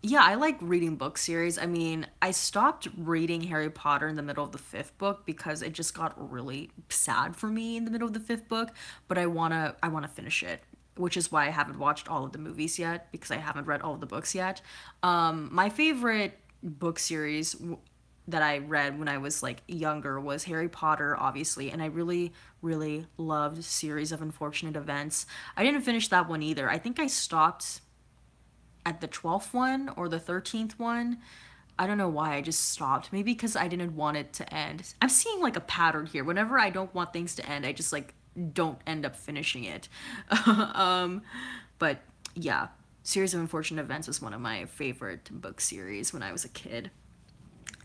S1: yeah, I like reading book series. I mean, I stopped reading Harry Potter in the middle of the 5th book because it just got really sad for me in the middle of the 5th book, but I want to finish it, which is why I haven't watched all of the movies yet because I haven't read all of the books yet. My favorite book series that I read when I was like younger was Harry Potter, obviously, and I really, really loved Series of Unfortunate Events. I didn't finish that one either. I think I stopped at the 12th one or the 13th one. I don't know why I just stopped. Maybe because I didn't want it to end. I'm seeing like a pattern here. Whenever I don't want things to end, I just like don't end up finishing it. But yeah, Series of Unfortunate Events was one of my favorite book series when I was a kid.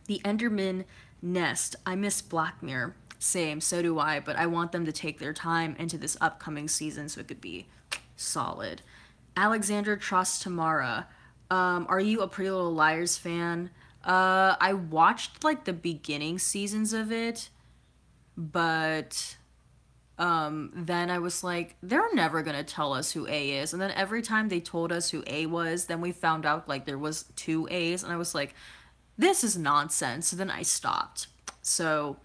S1: The Enderman Nest. I miss Black Mirror. Same, so do I, but I want them to take their time into this upcoming season so it could be solid. Alexander Trostamara. Are you a Pretty Little Liars fan? I watched like the beginning seasons of it, but then I was like, they're never gonna tell us who A is. And then every time they told us who A was, then we found out like there was 2 A's, and I was like, this is nonsense. So then I stopped. So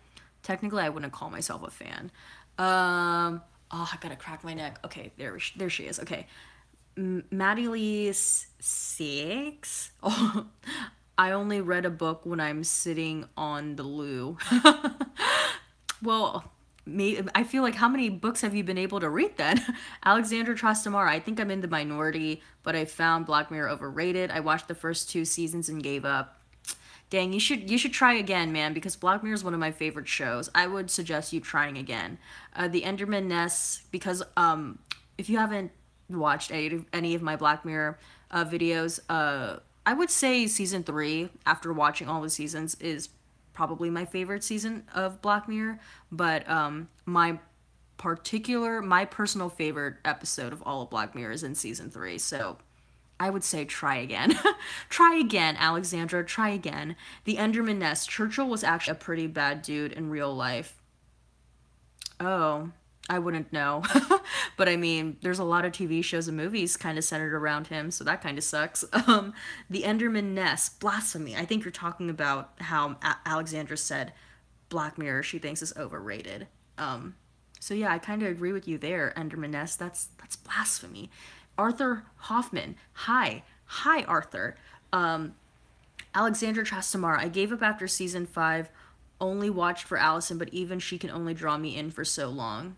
S1: technically, I wouldn't call myself a fan. Oh, I gotta crack my neck. Okay, there she is. Okay, Maddie Lee's six. Oh, I only read a book when I'm sitting on the loo. Well, I feel like how many books have you been able to read then? Alexandra Trastamara, I think I'm in the minority, but I found Black Mirror overrated. I watched the first 2 seasons and gave up. Dang, you should try again, man, because Black Mirror is one of my favorite shows. I would suggest you trying again. The Enderman Nest, because if you haven't watched any of my Black Mirror videos, I would say season 3, after watching all the seasons, is probably my favorite season of Black Mirror. But my personal favorite episode of all of Black Mirror is in season 3. So I would say try again. Try again, Alexandra. Try again. The Enderman Nest. Churchill was actually a pretty bad dude in real life. Oh, I wouldn't know. But I mean, there's a lot of TV shows and movies kind of centered around him, so that kind of sucks. The Enderman Nest. Blasphemy. I think you're talking about how Alexandra said Black Mirror she thinks is overrated. So yeah, I kind of agree with you there, Enderman Nest. That's blasphemy. Arthur Hoffman. Hi, Arthur. Alexandra Trastamara. I gave up after season 5. Only watched for Allison, but even she can only draw me in for so long.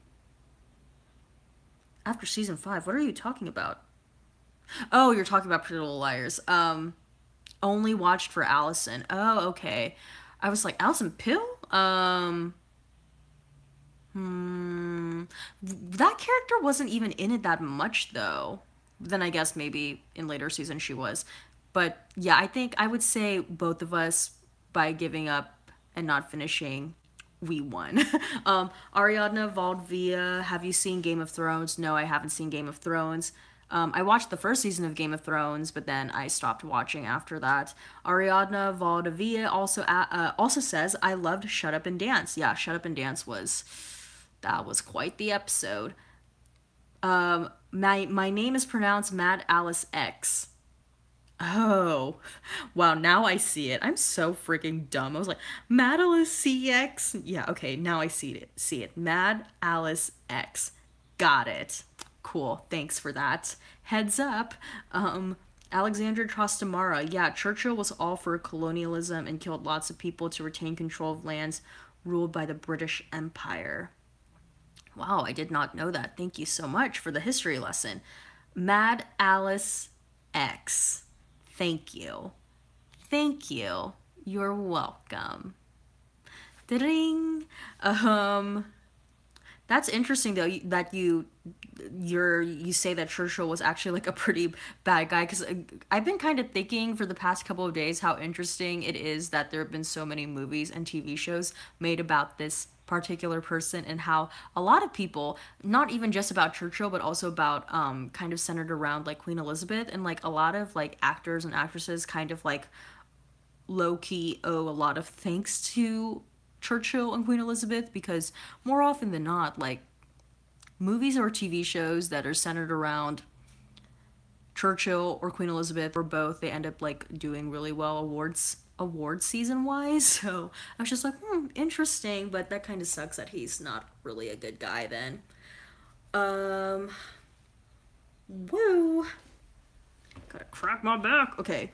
S1: After season 5, what are you talking about? Oh, you're talking about Pretty Little Liars. Only watched for Allison. Oh, okay. I was like, Allison Pill? That character wasn't even in it that much, though. Then I guess maybe in later seasons she was. But yeah, I think I would say both of us, by giving up and not finishing, we won. Ariadna Valdvia, have you seen Game of Thrones? No, I haven't seen Game of Thrones. I watched the first season of Game of Thrones, but then I stopped watching after that. Ariadna Valdivia also says, I loved Shut Up and Dance. Yeah, Shut Up and Dance that was quite the episode. My name is pronounced Mad Alice X. Oh, wow, now I see it. I'm so freaking dumb. I was like, Mad Alice CX? Yeah, okay, now I see it. Mad Alice X. Got it. Cool, thanks for that. Heads up. Alexandra Trastamara. Yeah, Churchill was all for colonialism and killed lots of people to retain control of lands ruled by the British Empire. Wow, I did not know that. Thank you so much for the history lesson. Mad Alice X. Thank you. Thank you. You're welcome. Ding. That's interesting though that you say that Churchill was actually like a pretty bad guy, because I've been kind of thinking for the past couple of days how interesting it is that there have been so many movies and TV shows made about this particular person, and how a lot of people, not even just about Churchill but also about kind of centered around like Queen Elizabeth, and like a lot of like actors and actresses kind of like low-key owe a lot of thanks to Churchill and Queen Elizabeth, because more often than not, like movies or TV shows that are centered around Churchill or Queen Elizabeth or both, they end up like doing really well award season wise. So I was just like, interesting, but that kind of sucks that he's not really a good guy then. Woo. Gotta crack my back. Okay.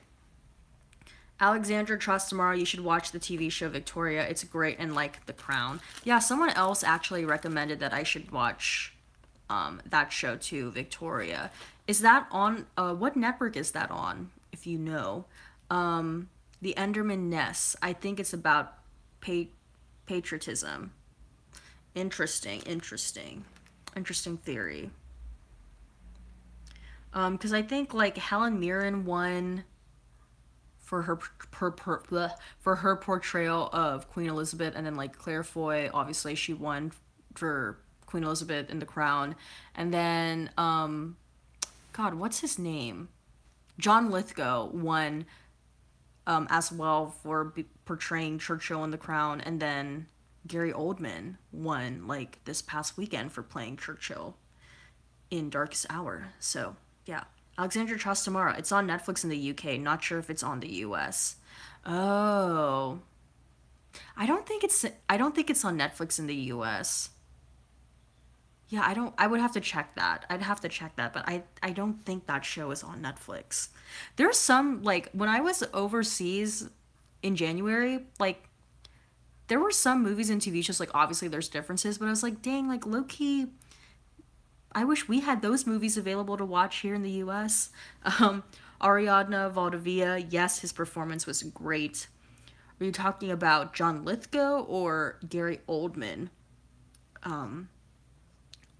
S1: Alexandra Trastamara, you should watch the TV show Victoria. It's great, and like The Crown. Yeah, someone else actually recommended that I should watch that show too, Victoria. Is that on, what network is that on, if you know? The Enderman Nest. I think it's about patriotism. Interesting theory. Because I think like Helen Mirren won for her portrayal of Queen Elizabeth, and then like Claire Foy, obviously she won for Queen Elizabeth in The Crown, and then God, what's his name? John Lithgow won as well for portraying Churchill in The Crown, and then Gary Oldman won like this past weekend for playing Churchill in Darkest Hour. So yeah, Alexandra Trostamara. It's on Netflix in the UK. Not sure if it's on the US. Oh. I don't think it's on Netflix in the US. Yeah, I would have to check that. I'd have to check that, but I don't think that show is on Netflix. There's some like when I was overseas in January, like there were some movies and TV shows like obviously there's differences, but I was like, dang, like low key I wish we had those movies available to watch here in the US. Um Ariadna Valdivia, yes, his performance was great. Are you talking about John Lithgow or Gary Oldman? Um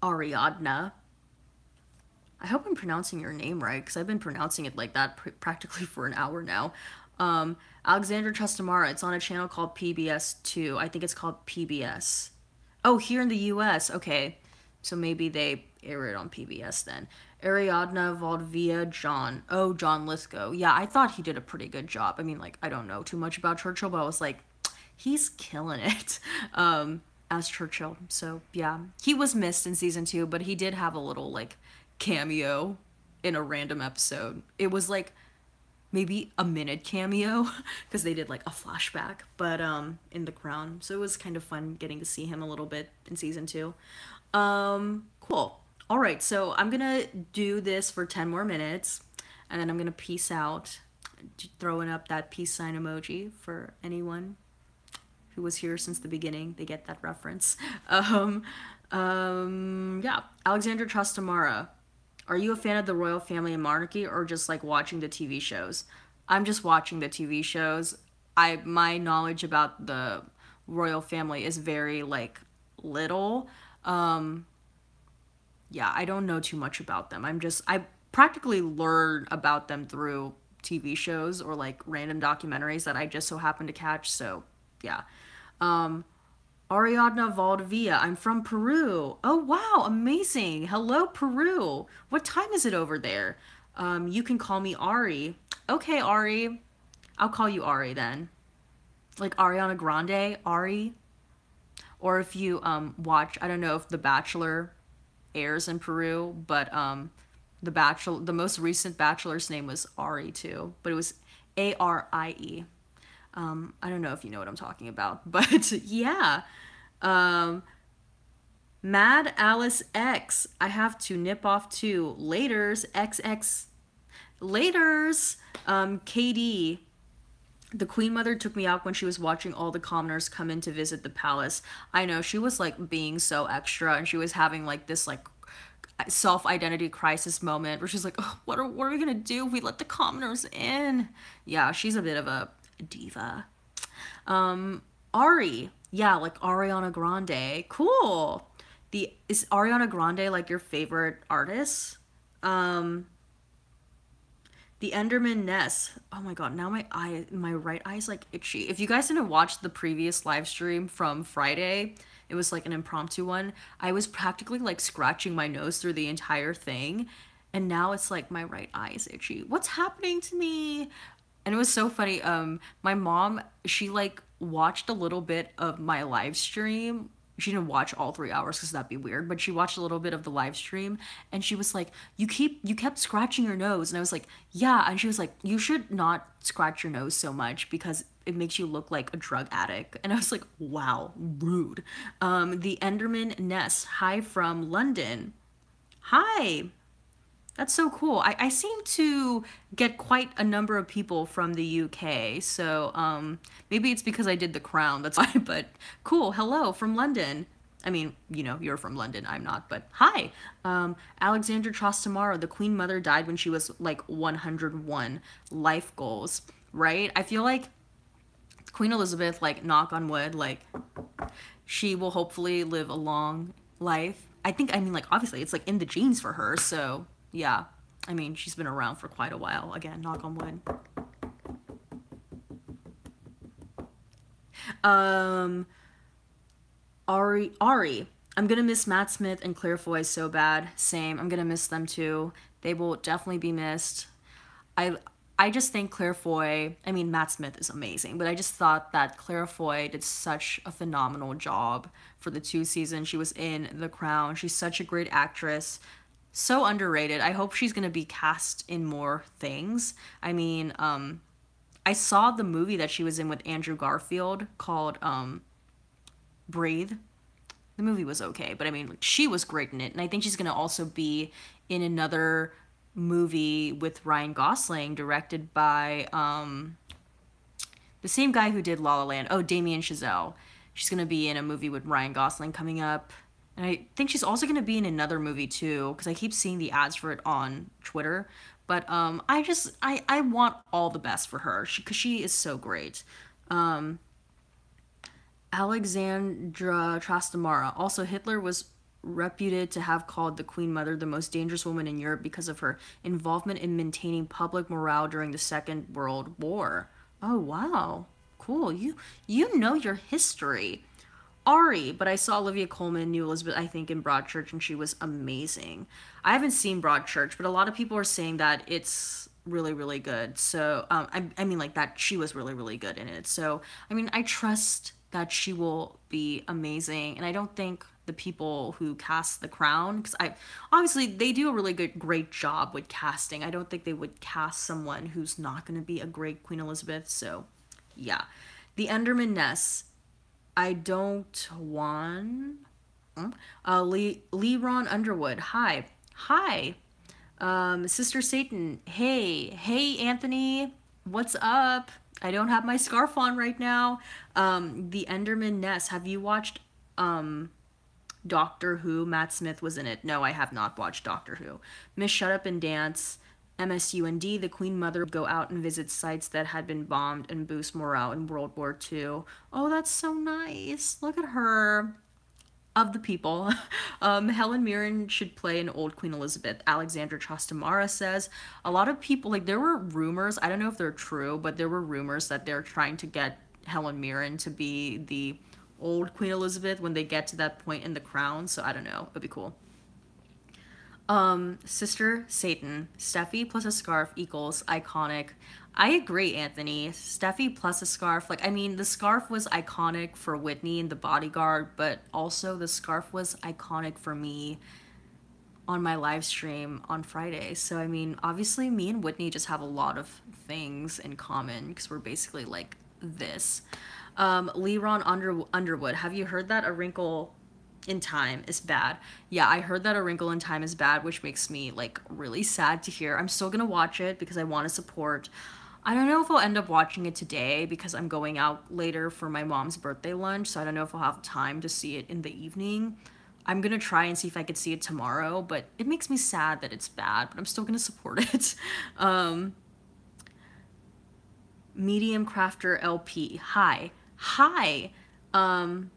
S1: Ariadna. I hope I'm pronouncing your name right because I've been pronouncing it like that practically for an hour now. Alexander Trustamara. It's on a channel called PBS2. I think it's called PBS. Oh, here in the US. Okay. So maybe they air it on PBS then. Ariadna Valdivia John. Oh, John Lithgow. Yeah, I thought he did a pretty good job. I mean, like, I don't know too much about Churchill, but I was like, he's killing it. As Churchill. So yeah, he was missed in season 2, but he did have a little like cameo in a random episode. It was like maybe a minute cameo because they did like a flashback, but in The Crown. So it was kind of fun getting to see him a little bit in season 2. Cool. All right, so I'm gonna do this for 10 more minutes, and then I'm gonna peace out, throwing up that peace sign emoji for anyone who was here since the beginning. They get that reference. Yeah. Alexander Trustamara. Are you a fan of the royal family and monarchy or just like watching the TV shows? I'm just watching the TV shows. My knowledge about the royal family is very like little. Yeah, I don't know too much about them. I practically learn about them through TV shows or like random documentaries that I just so happen to catch. So, yeah. Um, Ariadna Valdivia. I'm from Peru. Oh, wow, amazing. Hello, Peru. What time is it over there? You can call me Ari. Okay, Ari. I'll call you Ari then. Like Ariana Grande, Ari. Or if you watch, I don't know if The Bachelor airs in Peru, but the most recent Bachelor's name was Ari too, but it was Arie. I don't know if you know what I'm talking about, but yeah. Um, Mad Alice X. I have to nip off too. Laters. XX. Laters. KD. The Queen Mother took me out when she was watching all the commoners come in to visit the palace. I know, she was like being so extra and she was having like this like self-identity crisis moment where she's like, oh, what are we gonna do if we let the commoners in? Yeah, she's a bit of a diva. Ari. Yeah, like Ariana Grande. Cool. Is Ariana Grande like your favorite artist? Um The Enderman Nest. Oh my god, now my right eye is like itchy. If you guys didn't watch the previous live stream from Friday, it was like an impromptu one. I was practically like scratching my nose through the entire thing, and now it's like my right eye is itchy. What's happening to me? And it was so funny. My mom, she like watched a little bit of my live stream. She didn't watch all 3 hours because that'd be weird, but she watched a little bit of the live stream and she was like, you kept scratching your nose. And I was like, yeah. And she was like, you should not scratch your nose so much because it makes you look like a drug addict. And I was like, wow, rude. The Enderman Nest. Hi from London. Hi. That's so cool. I seem to get quite a number of people from the UK, so maybe it's because I did The Crown, that's why, but cool. Hello from London. I mean, you know, you're from London, I'm not, but hi. Alexandra Trostamara, the Queen Mother died when she was like 101. Life goals, right? I feel like Queen Elizabeth, like, knock on wood, like, she will hopefully live a long life. I mean, like, obviously, it's like in the genes for her, so yeah. I mean, she's been around for quite a while. Again, knock on wood. Ari. I'm gonna miss Matt Smith and Claire Foy so bad. Same. I'm gonna miss them too. They will definitely be missed. I just think Claire Foy, I mean, Matt Smith is amazing, but I just thought that Claire Foy did such a phenomenal job for the 2 seasons she was in The Crown. She's such a great actress. So underrated. I hope she's gonna be cast in more things. I mean, I saw the movie that she was in with Andrew Garfield called Breathe. The movie was okay, but I mean, like, she was great in it, and I think she's gonna also be in another movie with Ryan Gosling, directed by the same guy who did La La Land. Oh, Damien Chazelle. She's gonna be in a movie with Ryan Gosling coming up, and I think she's also gonna be in another movie too, because I keep seeing the ads for it on Twitter. But I want all the best for her, because she is so great. Alexandra Trastamara. Also, Hitler was reputed to have called the Queen Mother the most dangerous woman in Europe because of her involvement in maintaining public morale during the Second World War. Oh wow, cool. You know your history. Ari, but I saw Olivia Colman, New Elizabeth, I think, in Broadchurch, and she was amazing. I haven't seen Broadchurch, but a lot of people are saying that it's really, really good. So, I mean, like that she was really, really good in it. So, I mean, I trust that she will be amazing, and I don't think the people who cast The Crown, because I obviously they do a really great job with casting. I don't think they would cast someone who's not going to be a great Queen Elizabeth. So, yeah, The Enderman Nest. I don't want. Leron Underwood. Hi. Hi. Sister Satan. Hey. Hey, Anthony. What's up? I don't have my scarf on right now. The Enderman Nest. Have you watched Doctor Who? Matt Smith was in it. No, I have not watched Doctor Who. Miss Shut Up and Dance. MSUND, the Queen Mother would go out and visit sites that had been bombed and boost morale in World War II. Oh, that's so nice. Look at her. Of the people. Helen Mirren should play an old Queen Elizabeth. Alexandra Trastamara says. A lot of people, like, there were rumors, I don't know if they're true, but there were rumors that they're trying to get Helen Mirren to be the old Queen Elizabeth when they get to that point in The Crown, so I don't know. It'd be cool. Sister Satan. Steffi plus a scarf equals iconic. I agree, Anthony. Steffi plus a scarf. Like, I mean, the scarf was iconic for Whitney and the bodyguard, but also the scarf was iconic for me on my live stream on Friday. So, I mean, obviously, me and Whitney just have a lot of things in common because we're basically like this. Leron Underwood. Have you heard that A Wrinkle in Time is bad? Yeah, I heard that A Wrinkle in Time is bad, which makes me like really sad to hear. I'm still gonna watch it because I want to support. I don't know if I'll end up watching it today because I'm going out later for my mom's birthday lunch, so I don't know if I'll have time to see it in the evening. I'm gonna try and see if I could see it tomorrow, but it makes me sad that it's bad, but I'm still gonna support it. um Medium Crafter LP. Hi. Hi. Um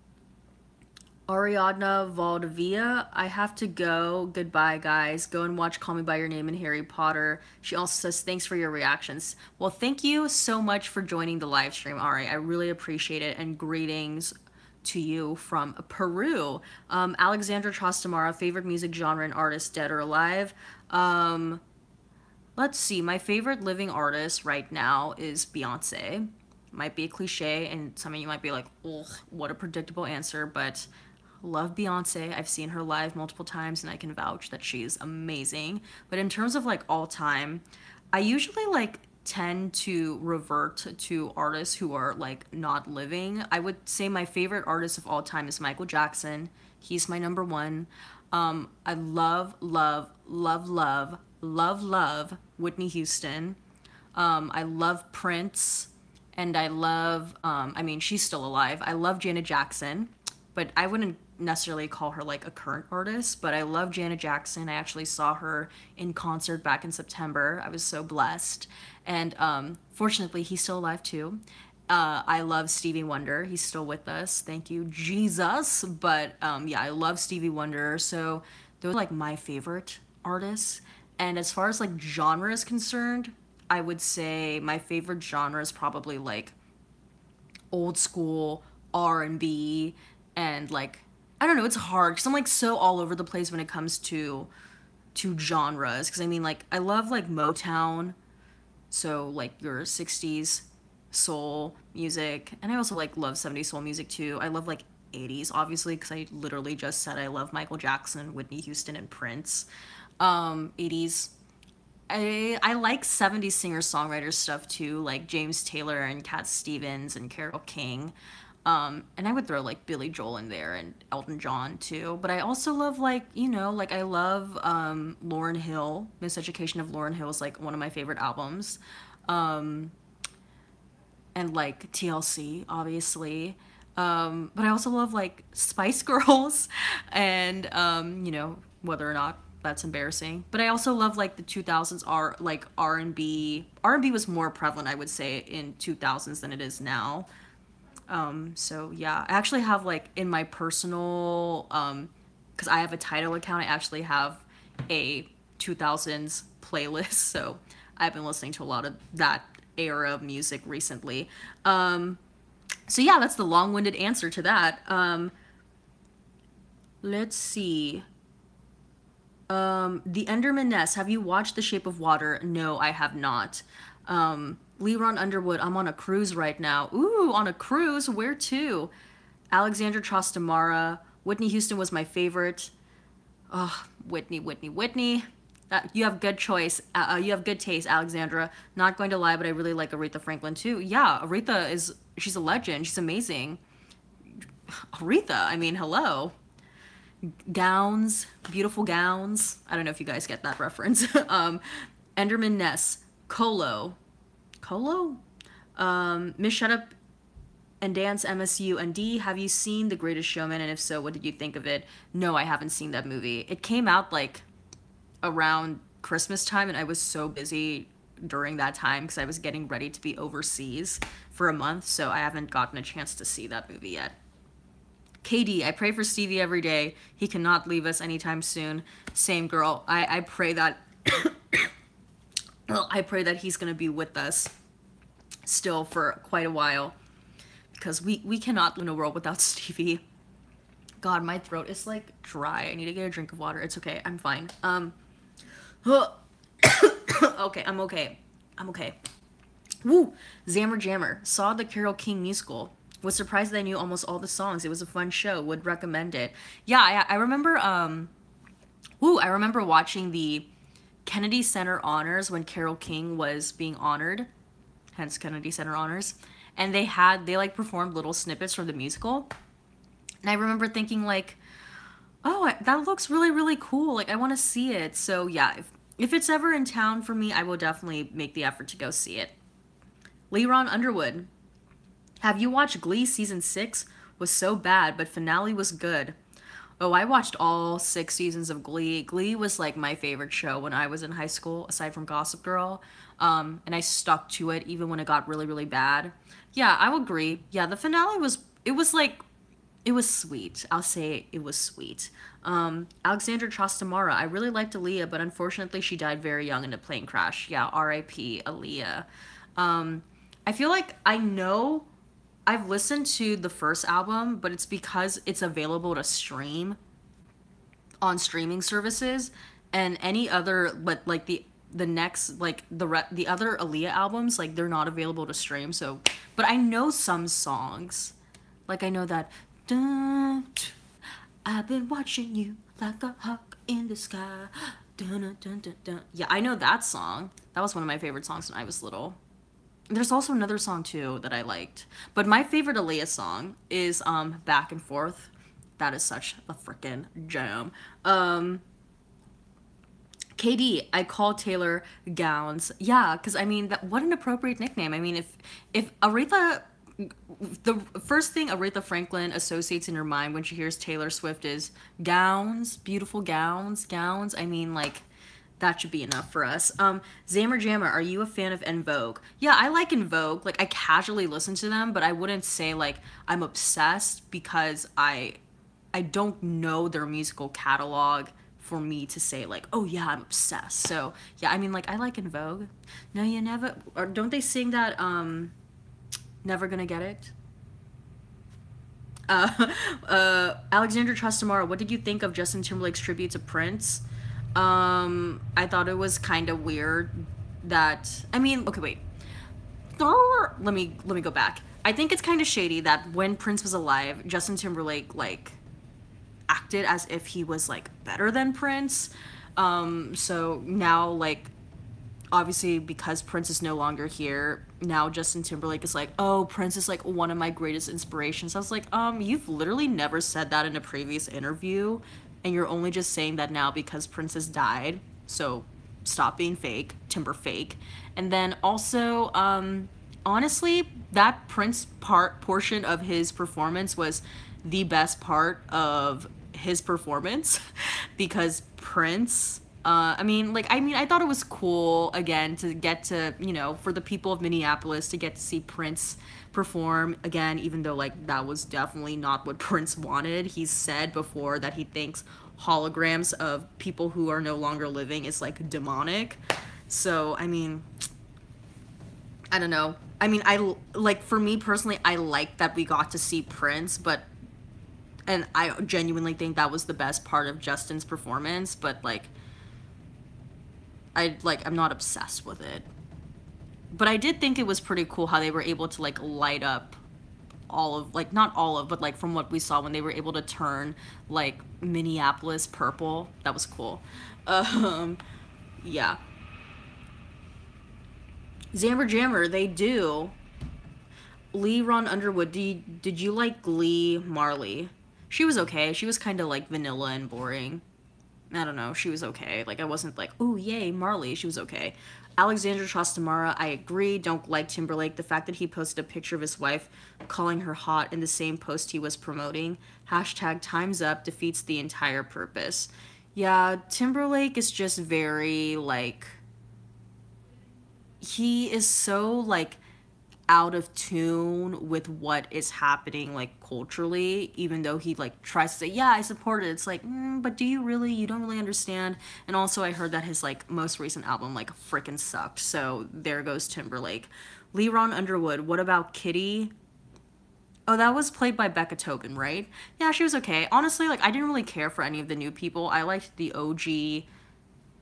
S1: Ariadna Valdivia, I have to go. Goodbye, guys. Go and watch Call Me By Your Name and Harry Potter. She also says, thanks for your reactions. Well, thank you so much for joining the live stream, Ari. I really appreciate it. And greetings to you from Peru. Alexandra Trastamara, favorite music genre and artist, dead or alive? Let's see. My favorite living artist right now is Beyonce. Might be a cliche, and some of you might be like, ugh, what a predictable answer, but love Beyonce. I've seen her live multiple times and I can vouch that she's amazing. But in terms of like all time, I usually like tend to revert to artists who are like not living. I would say my favorite artist of all time is Michael Jackson. He's my number one. I love Whitney Houston. I love Prince, and I love, I mean, she's still alive. I love Janet Jackson, but I wouldn't necessarily call her like a current artist, but I love Janet Jackson. I actually saw her in concert back in September. I was so blessed. And fortunately, he's still alive too. I love Stevie Wonder. He's still with us. Thank you, Jesus. But yeah, I love Stevie Wonder. So those are like my favorite artists. And as far as like genre is concerned, I would say my favorite genre is probably like old school R&B and like I don't know, it's hard because I'm like so all over the place when it comes to genres. Because I mean, like I love like Motown, so like your 60s soul music, and I also like love 70s soul music too. I love like 80s obviously because I literally just said I love Michael Jackson, Whitney Houston, and Prince. 80s. I like 70s singer-songwriter stuff too, like James Taylor and Cat Stevens and Carole King. And I would throw like Billy Joel in there and Elton John too. But I also love like, like I love Lauryn Hill. Miseducation of Lauryn Hill is like one of my favorite albums. And like TLC, obviously. But I also love like Spice Girls and whether or not that's embarrassing. But I also love like the 2000s are like R&B. R&B was more prevalent, I would say, in 2000s than it is now. So yeah, I actually have like in my personal because I have a Tidal account, I actually have a 2000s playlist. So I've been listening to a lot of that era of music recently. So yeah, that's the long-winded answer to that. Let's see. The Enderman Nest. Have you watched The Shape of Water? No, I have not. Leron Underwood. I'm on a cruise right now. Ooh, on a cruise. Where to? Alexandra Trostamara. Whitney Houston was my favorite. Oh, Whitney. You have good choice. You have good taste, Alexandra. Not going to lie, but I really like Aretha Franklin too. Yeah, she's a legend. She's amazing. Aretha, I mean, hello. Gowns, beautiful gowns. I don't know if you guys get that reference. Enderman Ness, Colo, Miss Shut Up and Dance, MSU, and D. Have you seen The Greatest Showman? And if so, what did you think of it? No, I haven't seen that movie. It came out like around Christmas time, and I was so busy during that time because I was getting ready to be overseas for a month, so I haven't gotten a chance to see that movie yet. KD, I pray for Stevie every day. He cannot leave us anytime soon. Same girl. I pray that I pray that he's gonna be with us still for quite a while, because we cannot live in a world without Stevie. God, my throat is like dry. I need to get a drink of water. It's okay. I'm fine. Okay, I'm okay. Woo! Zammer Jammer. Saw the Carole King musical. Was surprised that I knew almost all the songs. It was a fun show. Would recommend it. Yeah, I remember, I remember watching the Kennedy Center Honors when Carole King was being honored. Hence Kennedy Center Honors. And they like performed little snippets from the musical. And I remember thinking like, oh, that looks really, really cool. Like, I want to see it. So yeah, if it's ever in town for me, I will definitely make the effort to go see it. Leron Underwood. Have you watched Glee season 6? Was so bad, but finale was good. Oh, I watched all 6 seasons of Glee. Glee was like my favorite show when I was in high school, aside from Gossip Girl. And I stuck to it even when it got really, really bad. Yeah, I would agree. Yeah, the finale was sweet. I'll say it was sweet. Alexandra Trostamara. I really liked Aaliyah, but unfortunately she died very young in a plane crash. Yeah, R.I.P. Aaliyah. I feel like I've listened to the first album, but it's because it's available to stream on streaming services, and any other, but like the next, like the other Aaliyah albums, like they're not available to stream. So, but I know some songs, like I know that. I've been watching you like a hawk in the sky. Dun, dun, dun, dun. Yeah, I know that song. That was one of my favorite songs when I was little. There's also another song too that I liked. But my favorite Aaliyah song is Back and Forth. That is such a freaking jam. KD, I call Taylor Gowns. Yeah, because I mean, what an appropriate nickname. I mean, if Aretha, the first thing Aretha Franklin associates in her mind when she hears Taylor Swift is gowns, beautiful gowns. I mean, like, that should be enough for us. Zammer Jammer, are you a fan of En Vogue? Yeah, I like En Vogue. Like, I casually listen to them, but I wouldn't say, like, I'm obsessed, because I don't know their musical catalog for me to say, like, oh yeah, I'm obsessed. So, yeah, I mean, like, I like En Vogue. No, you never, or don't they sing that, Never Gonna Get It? Alexandra Trostamara, what did you think of Justin Timberlake's tribute to Prince? I thought it was kind of weird that, I mean, okay, wait. Let me go back. I think it's kind of shady that when Prince was alive, Justin Timberlake, like, acted as if he was, like, better than Prince. So now, like, obviously because Prince is no longer here, now Justin Timberlake is like, oh, Prince is like one of my greatest inspirations. I was like, you've literally never said that in a previous interview, and you're only just saying that now because Prince has died. So stop being fake, Timber fake. And then also, honestly, that Prince portion of his performance was the best part of his performance because Prince, I thought it was cool again to get to, for the people of Minneapolis to get to see Prince perform again, even though like that was definitely not what Prince wanted. He's said before that he thinks holograms of people who are no longer living is like demonic. So, I don't know. I like, for me personally, I like that we got to see Prince, and I genuinely think that was the best part of Justin's performance, but like I'm not obsessed with it. But I did think it was pretty cool how they were able to like light up all of, like, not all of, but like from what we saw when they were able to turn like Minneapolis purple. That was cool. Um yeah. Zamber Jammer, they do. Lee Ron Underwood, did you like Glee Marley? She was okay. She was kind of like vanilla and boring. I don't know. She was okay. Like, I wasn't like, oh, yay, Marley. She was okay. Alexandra Trostamara, I agree. Don't like Timberlake. The fact that he posted a picture of his wife calling her hot in the same post he was promoting. Hashtag time's up defeats the entire purpose. Yeah, Timberlake is just very, like, he is so, like, out of tune with what is happening like culturally, even though he like tries to say, yeah, I support it. It's like, but do you really? You don't really understand. And also I heard that his like most recent album like freaking sucked, so there goes Timberlake. Lee Ron Underwood, what about Kitty? Oh, that was played by Becca Tobin, right? Yeah, she was okay. Honestly, like, I didn't really care for any of the new people. I liked the OG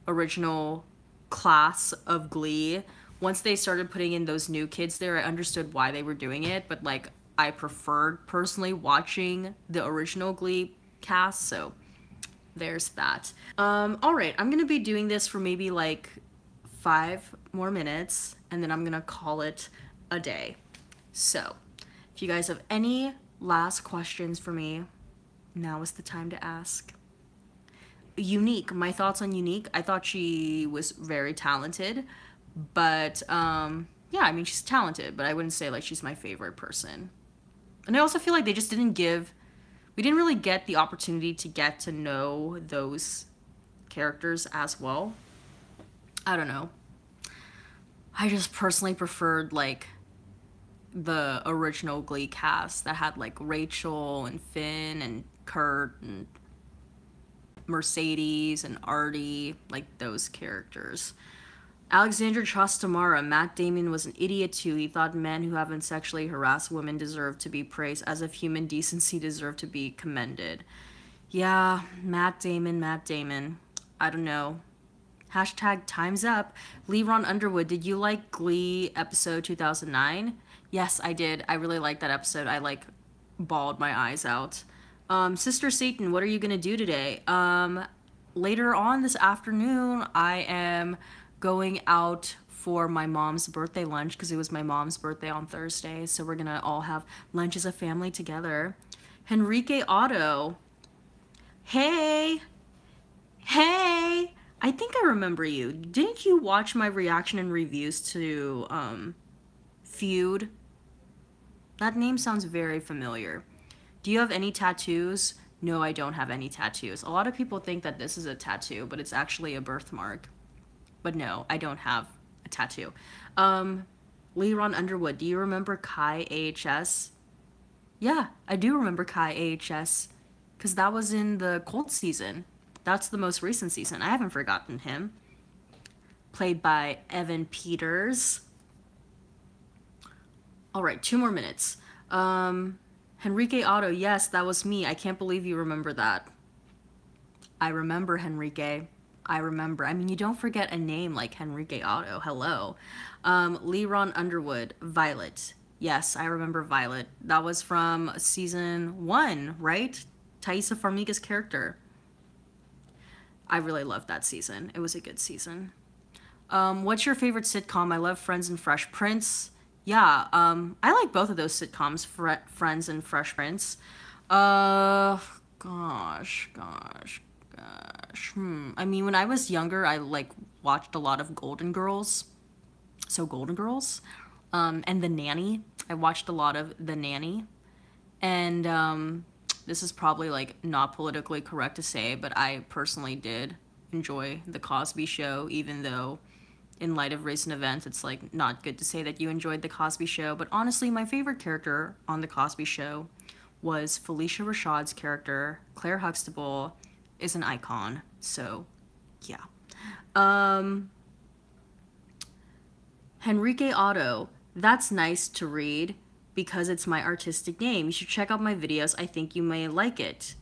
S1: original class of Glee. Once they started putting in those new kids there, I understood why they were doing it, but like I preferred personally watching the original Glee cast, so there's that. All right, I'm gonna be doing this for maybe like 5 more minutes, and then I'm gonna call it a day. So, if you guys have any last questions for me, now is the time to ask. Unique, my thoughts on Unique. I thought she was very talented, but yeah, I mean, she's talented, but I wouldn't say like she's my favorite person. And I also feel like we didn't really get the opportunity to get to know those characters as well. I don't know. I just personally preferred like the original Glee cast that had like Rachel and Finn and Kurt and Mercedes and Artie, like those characters. Alexandra Trostamara, Matt Damon was an idiot too. He thought men who haven't sexually harassed women deserve to be praised, as if human decency deserved to be commended. Yeah, Matt Damon. I don't know. Hashtag time's up. Lee Ron Underwood, did you like Glee episode 2009? Yes, I did. I really liked that episode. I like bawled my eyes out. Sister Satan, what are you gonna do today? Later on this afternoon, I am going out for my mom's birthday lunch because it was my mom's birthday on Thursday, so we're gonna all have lunch as a family together. Henrique Otto, hey, I think I remember you. Didn't you watch my reaction and reviews to Feud? That name sounds very familiar. Do you have any tattoos? No, I don't have any tattoos. A lot of people think that this is a tattoo, but it's actually a birthmark. But no, I don't have a tattoo. Lee Ron Underwood, do you remember Kai AHS? Yeah, I do remember Kai AHS, because that was in the Cold season. That's the most recent season. I haven't forgotten him. Played by Evan Peters. All right, 2 more minutes. Henrique Otto, yes, that was me. I can't believe you remember that. I remember Henrique. I remember. I mean, you don't forget a name like Henrique Otto. Hello. Lee Ron Underwood, Violet. Yes, I remember Violet. That was from season 1, right? Taissa Farmiga's character. I really loved that season. It was a good season. What's your favorite sitcom? I love Friends and Fresh Prince. Yeah, I like both of those sitcoms, Friends and Fresh Prince. Uh, gosh. I mean, when I was younger, I like watched a lot of Golden Girls. So Golden Girls, and The Nanny. I watched a lot of The Nanny, and this is probably like not politically correct to say, but I personally did enjoy The Cosby Show, even though in light of recent events, it's like not good to say that you enjoyed The Cosby Show. But honestly, my favorite character on The Cosby Show was Felicia Rashad's character. Claire Huxtable is an icon. So, yeah. Um, Henrique Otto. That's nice to read because it's my artistic name. You should check out my videos. I think you may like it.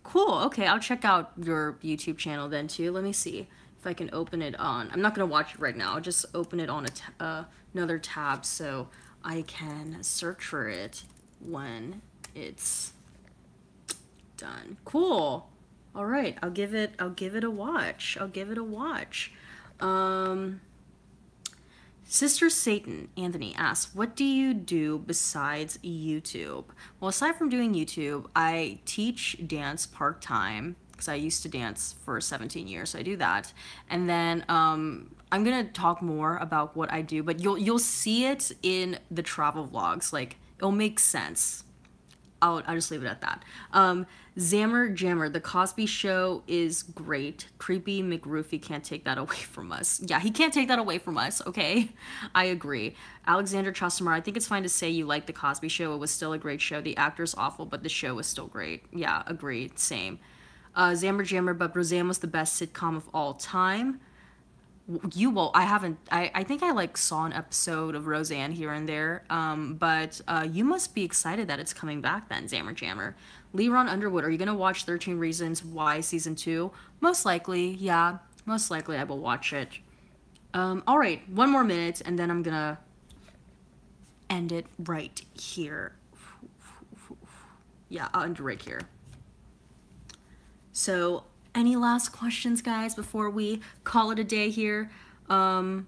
S1: Cool. Okay, I'll check out your YouTube channel then too. Let me see if I can open it on. I'm not gonna watch it right now. I'll just open it on another tab so I can search for it when it's done. Cool. All right, I'll give it a watch. Sister Satan, Anthony asks, what do you do besides YouTube? Well, aside from doing YouTube, I teach dance part-time because I used to dance for 17 years, so I do that. And then I'm gonna talk more about what I do, but you'll see it in the travel vlogs. Like, it'll make sense. I'll just leave it at that. Zammer Jammer, The Cosby Show is great. Creepy McRoofy can't take that away from us. Yeah, he can't take that away from us, okay? I agree. Alexander Chostamar, I think it's fine to say you like The Cosby Show. It was still a great show. The actor's awful, but the show was still great. Yeah, agreed. Same. Zammer Jammer, but Roseanne was the best sitcom of all time. You will. I haven't. I think I like saw an episode of Roseanne here and there. But you must be excited that it's coming back then, Zammer Jammer. Leron Underwood, are you gonna watch 13 Reasons Why season 2? Most likely, yeah. Most likely I will watch it. All right, one more minute, and then I'm gonna end it right here. Yeah, I'll end it right here. So, any last questions, guys, before we call it a day here? Zammer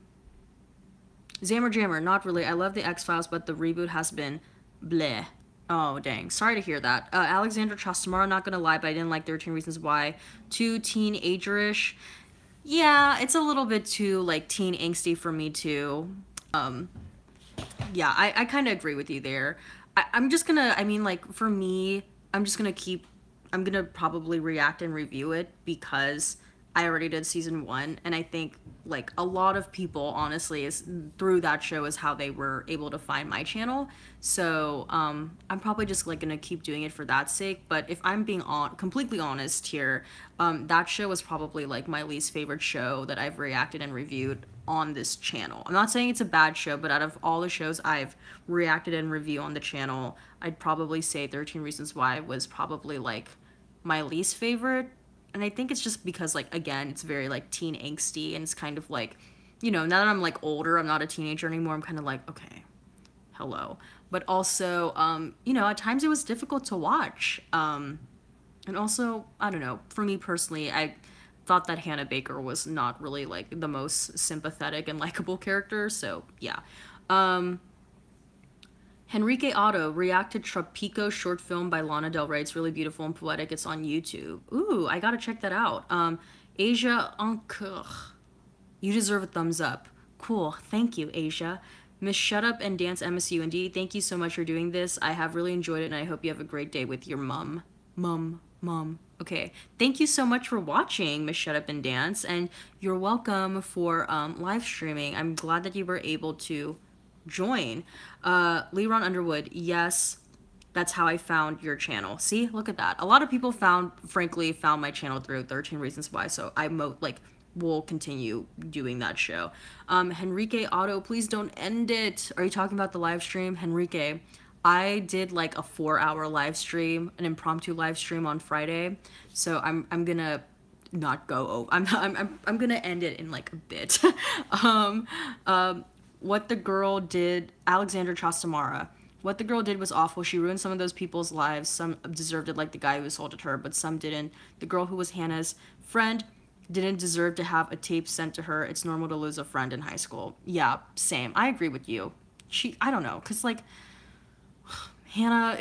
S1: Jammer, not really. I love the X-Files, but the reboot has been bleh. Oh, dang. Sorry to hear that. Alexander Chostamara, not gonna lie, but I didn't like 13 Reasons Why. Too teenager-ish. Yeah, it's a little bit too, like, teen angsty for me, too. Yeah, I kind of agree with you there. I'm just gonna, I mean, like, for me, I'm gonna probably react and review it because I already did season 1, and I think like a lot of people honestly is through that show is how they were able to find my channel. So I'm probably just like gonna keep doing it for that sake. But if I'm being completely honest here, that show was probably like my least favorite show that I've reacted and reviewed on this channel. I'm not saying it's a bad show, but out of all the shows I've reacted and reviewed on the channel, I'd probably say 13 Reasons Why was probably like my least favorite. And I think it's just because, like, again, it's very, like, teen angsty, and it's kind of like, you know, now that I'm, like, older, I'm not a teenager anymore, I'm kind of like, okay, hello. But also, you know, at times it was difficult to watch. And also, I don't know, for me personally, I thought that Hannah Baker was not really, like, the most sympathetic and likable character, so, yeah. Henrique Otto, react to Tropico short film by Lana Del Rey. It's really beautiful and poetic. It's on YouTube. Ooh, I gotta check that out. Asia Encore. You deserve a thumbs up. Cool. Thank you, Asia. Miss Shut Up and Dance MSUND, thank you so much for doing this. I have really enjoyed it, and I hope you have a great day with your mum. Mum. Okay. Thank you so much for watching Miss Shut Up and Dance, and you're welcome for live streaming. I'm glad that you were able to join. Leron Underwood, yes, that's how I found your channel. See, look at that. A lot of people frankly found my channel through 13 Reasons Why, so I will continue doing that show. Henrique Otto, please don't end it. Are you talking about the live stream? Henrique, I did like a 4-hour live stream, an impromptu live stream on Friday, so I'm gonna not go over. I'm gonna end it in like a bit. What the girl did, Alexander Chostamara. What the girl did was awful. She ruined some of those people's lives. Some deserved it, like the guy who assaulted her, but some didn't. The girl who was Hannah's friend didn't deserve to have a tape sent to her. It's normal to lose a friend in high school. Yeah, same. I agree with you. I don't know, cause like Hannah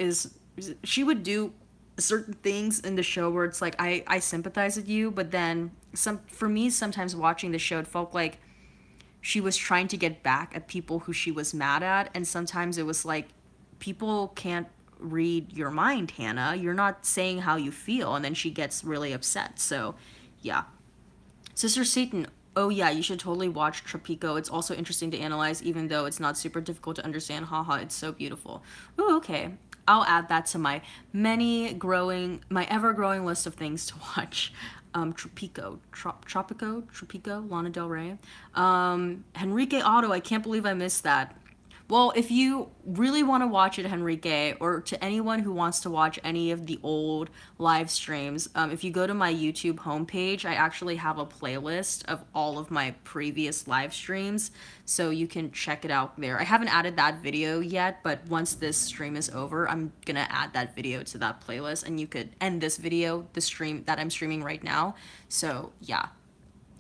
S1: she would do certain things in the show where it's like I sympathize with you, but then for me sometimes watching the show it felt like she was trying to get back at people who she was mad at, and sometimes it was like people can't read your mind, Hannah. You're not saying how you feel, and then she gets really upset. So, yeah. Sister Satan, oh yeah, you should totally watch Tropico. It's also interesting to analyze, even though it's not super difficult to understand. Haha, it's so beautiful. Ooh, okay. I'll add that to my my ever-growing list of things to watch. Tropico, Lana Del Rey. Henrique Otto, I can't believe I missed that. Well, if you really want to watch it, Henrique, or to anyone who wants to watch any of the old live streams, if you go to my YouTube homepage, I actually have a playlist of all of my previous live streams, so you can check it out there. I haven't added that video yet, but once this stream is over, I'm gonna add that video to that playlist, and you could end this video, the stream that I'm streaming right now. So, yeah.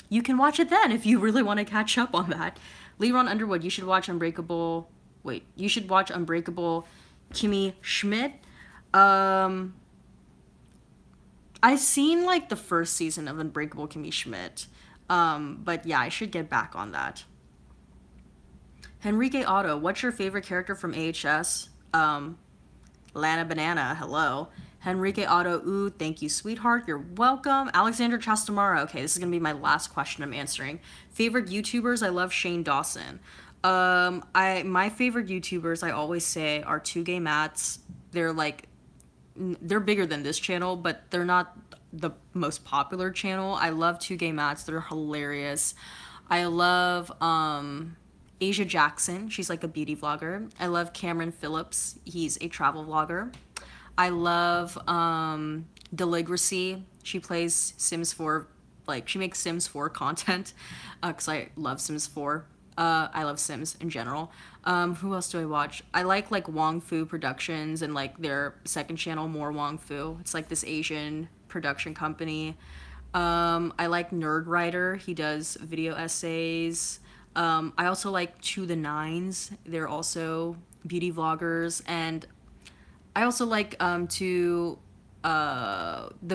S1: You can watch it then if you really want to catch up on that. Leron Underwood, you should watch Unbreakable Kimmy Schmidt. I've seen like the first season of Unbreakable Kimmy Schmidt. But yeah, I should get back on that. Henrique Otto, what's your favorite character from AHS? Lana Banana, hello. Henrique Otto, ooh, thank you, sweetheart. You're welcome. Alexander Chastamara, okay, this is gonna be my last question I'm answering. Favorite YouTubers, I love Shane Dawson. My favorite YouTubers, I always say, are 2Gay Mats. They're bigger than this channel, but they're not the most popular channel. I love 2Gay Mats. They're hilarious. I love, Asia Jackson. She's like a beauty vlogger. I love Cameron Phillips. He's a travel vlogger. I love, Deligracy. She plays Sims 4, she makes Sims 4 content, because I love Sims 4. I love Sims in general. Who else do I watch? I like Wong Fu Productions and their second channel, More Wong Fu. It's like this Asian production company. I like Nerdwriter. He does video essays. I also like To the Nines. They're also beauty vloggers. And I also like The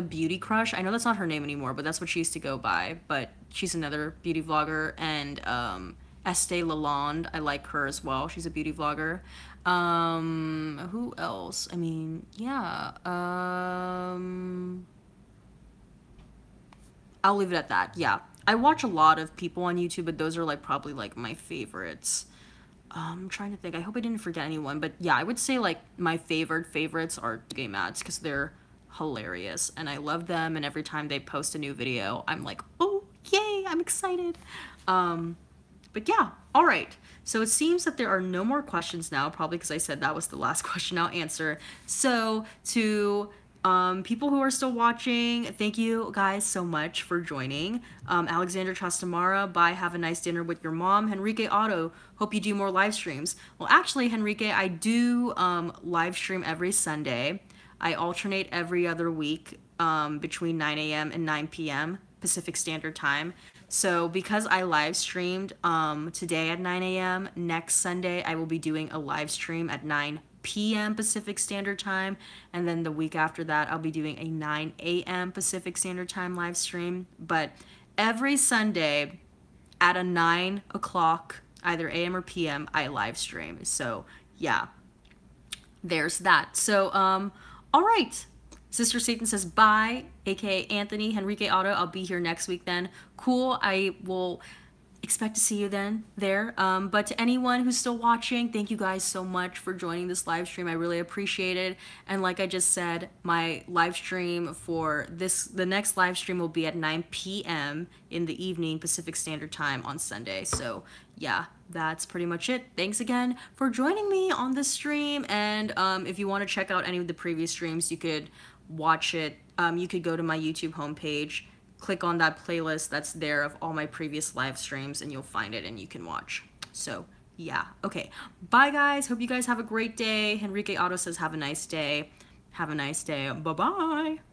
S1: Beauty Crush. I know that's not her name anymore, but that's what she used to go by. But she's another beauty vlogger. And Estee Lalonde, I like her as well. She's a beauty vlogger. Who else? I mean, yeah. I'll leave it at that. Yeah. I watch a lot of people on YouTube, but those are probably my favorites. I'm trying to think. I hope I didn't forget anyone, but yeah, I would say my favorites are Gay Mads because they're hilarious and I love them, and every time they post a new video, I'm like, oh, yay, I'm excited. But yeah, all right. So it seems that there are no more questions now, probably because I said that was the last question I'll answer. So to people who are still watching, thank you guys so much for joining. Alexander Chastamara, bye, have a nice dinner with your mom. Henrique Otto, hope you do more live streams. Well, actually, Henrique, I do live stream every Sunday. I alternate every other week between 9 a.m. and 9 p.m. Pacific Standard Time. So because I live streamed today at 9 a.m., next Sunday I will be doing a live stream at 9 p.m. Pacific Standard Time, and then the week after that I'll be doing a 9 a.m. Pacific Standard Time live stream. But every Sunday at a 9 o'clock, either a.m. or p.m., I live stream. So yeah, there's that. So all right. Sister Satan says bye, aka Anthony, Henrique Otto. I'll be here next week then. Cool. I will expect to see you then there. But to anyone who's still watching, thank you guys so much for joining this live stream. I really appreciate it. And like I just said, my live stream for the next live stream will be at 9 p.m. in the evening Pacific Standard Time on Sunday. So yeah, that's pretty much it. Thanks again for joining me on this stream. And if you want to check out any of the previous streams, you could watch it. You could go to my YouTube homepage, click on that playlist that's there of all my previous live streams, and you'll find it and you can watch. So yeah, okay, bye guys, hope you guys have a great day. Henrique Otto says have a nice day. Have a nice day. Bye bye.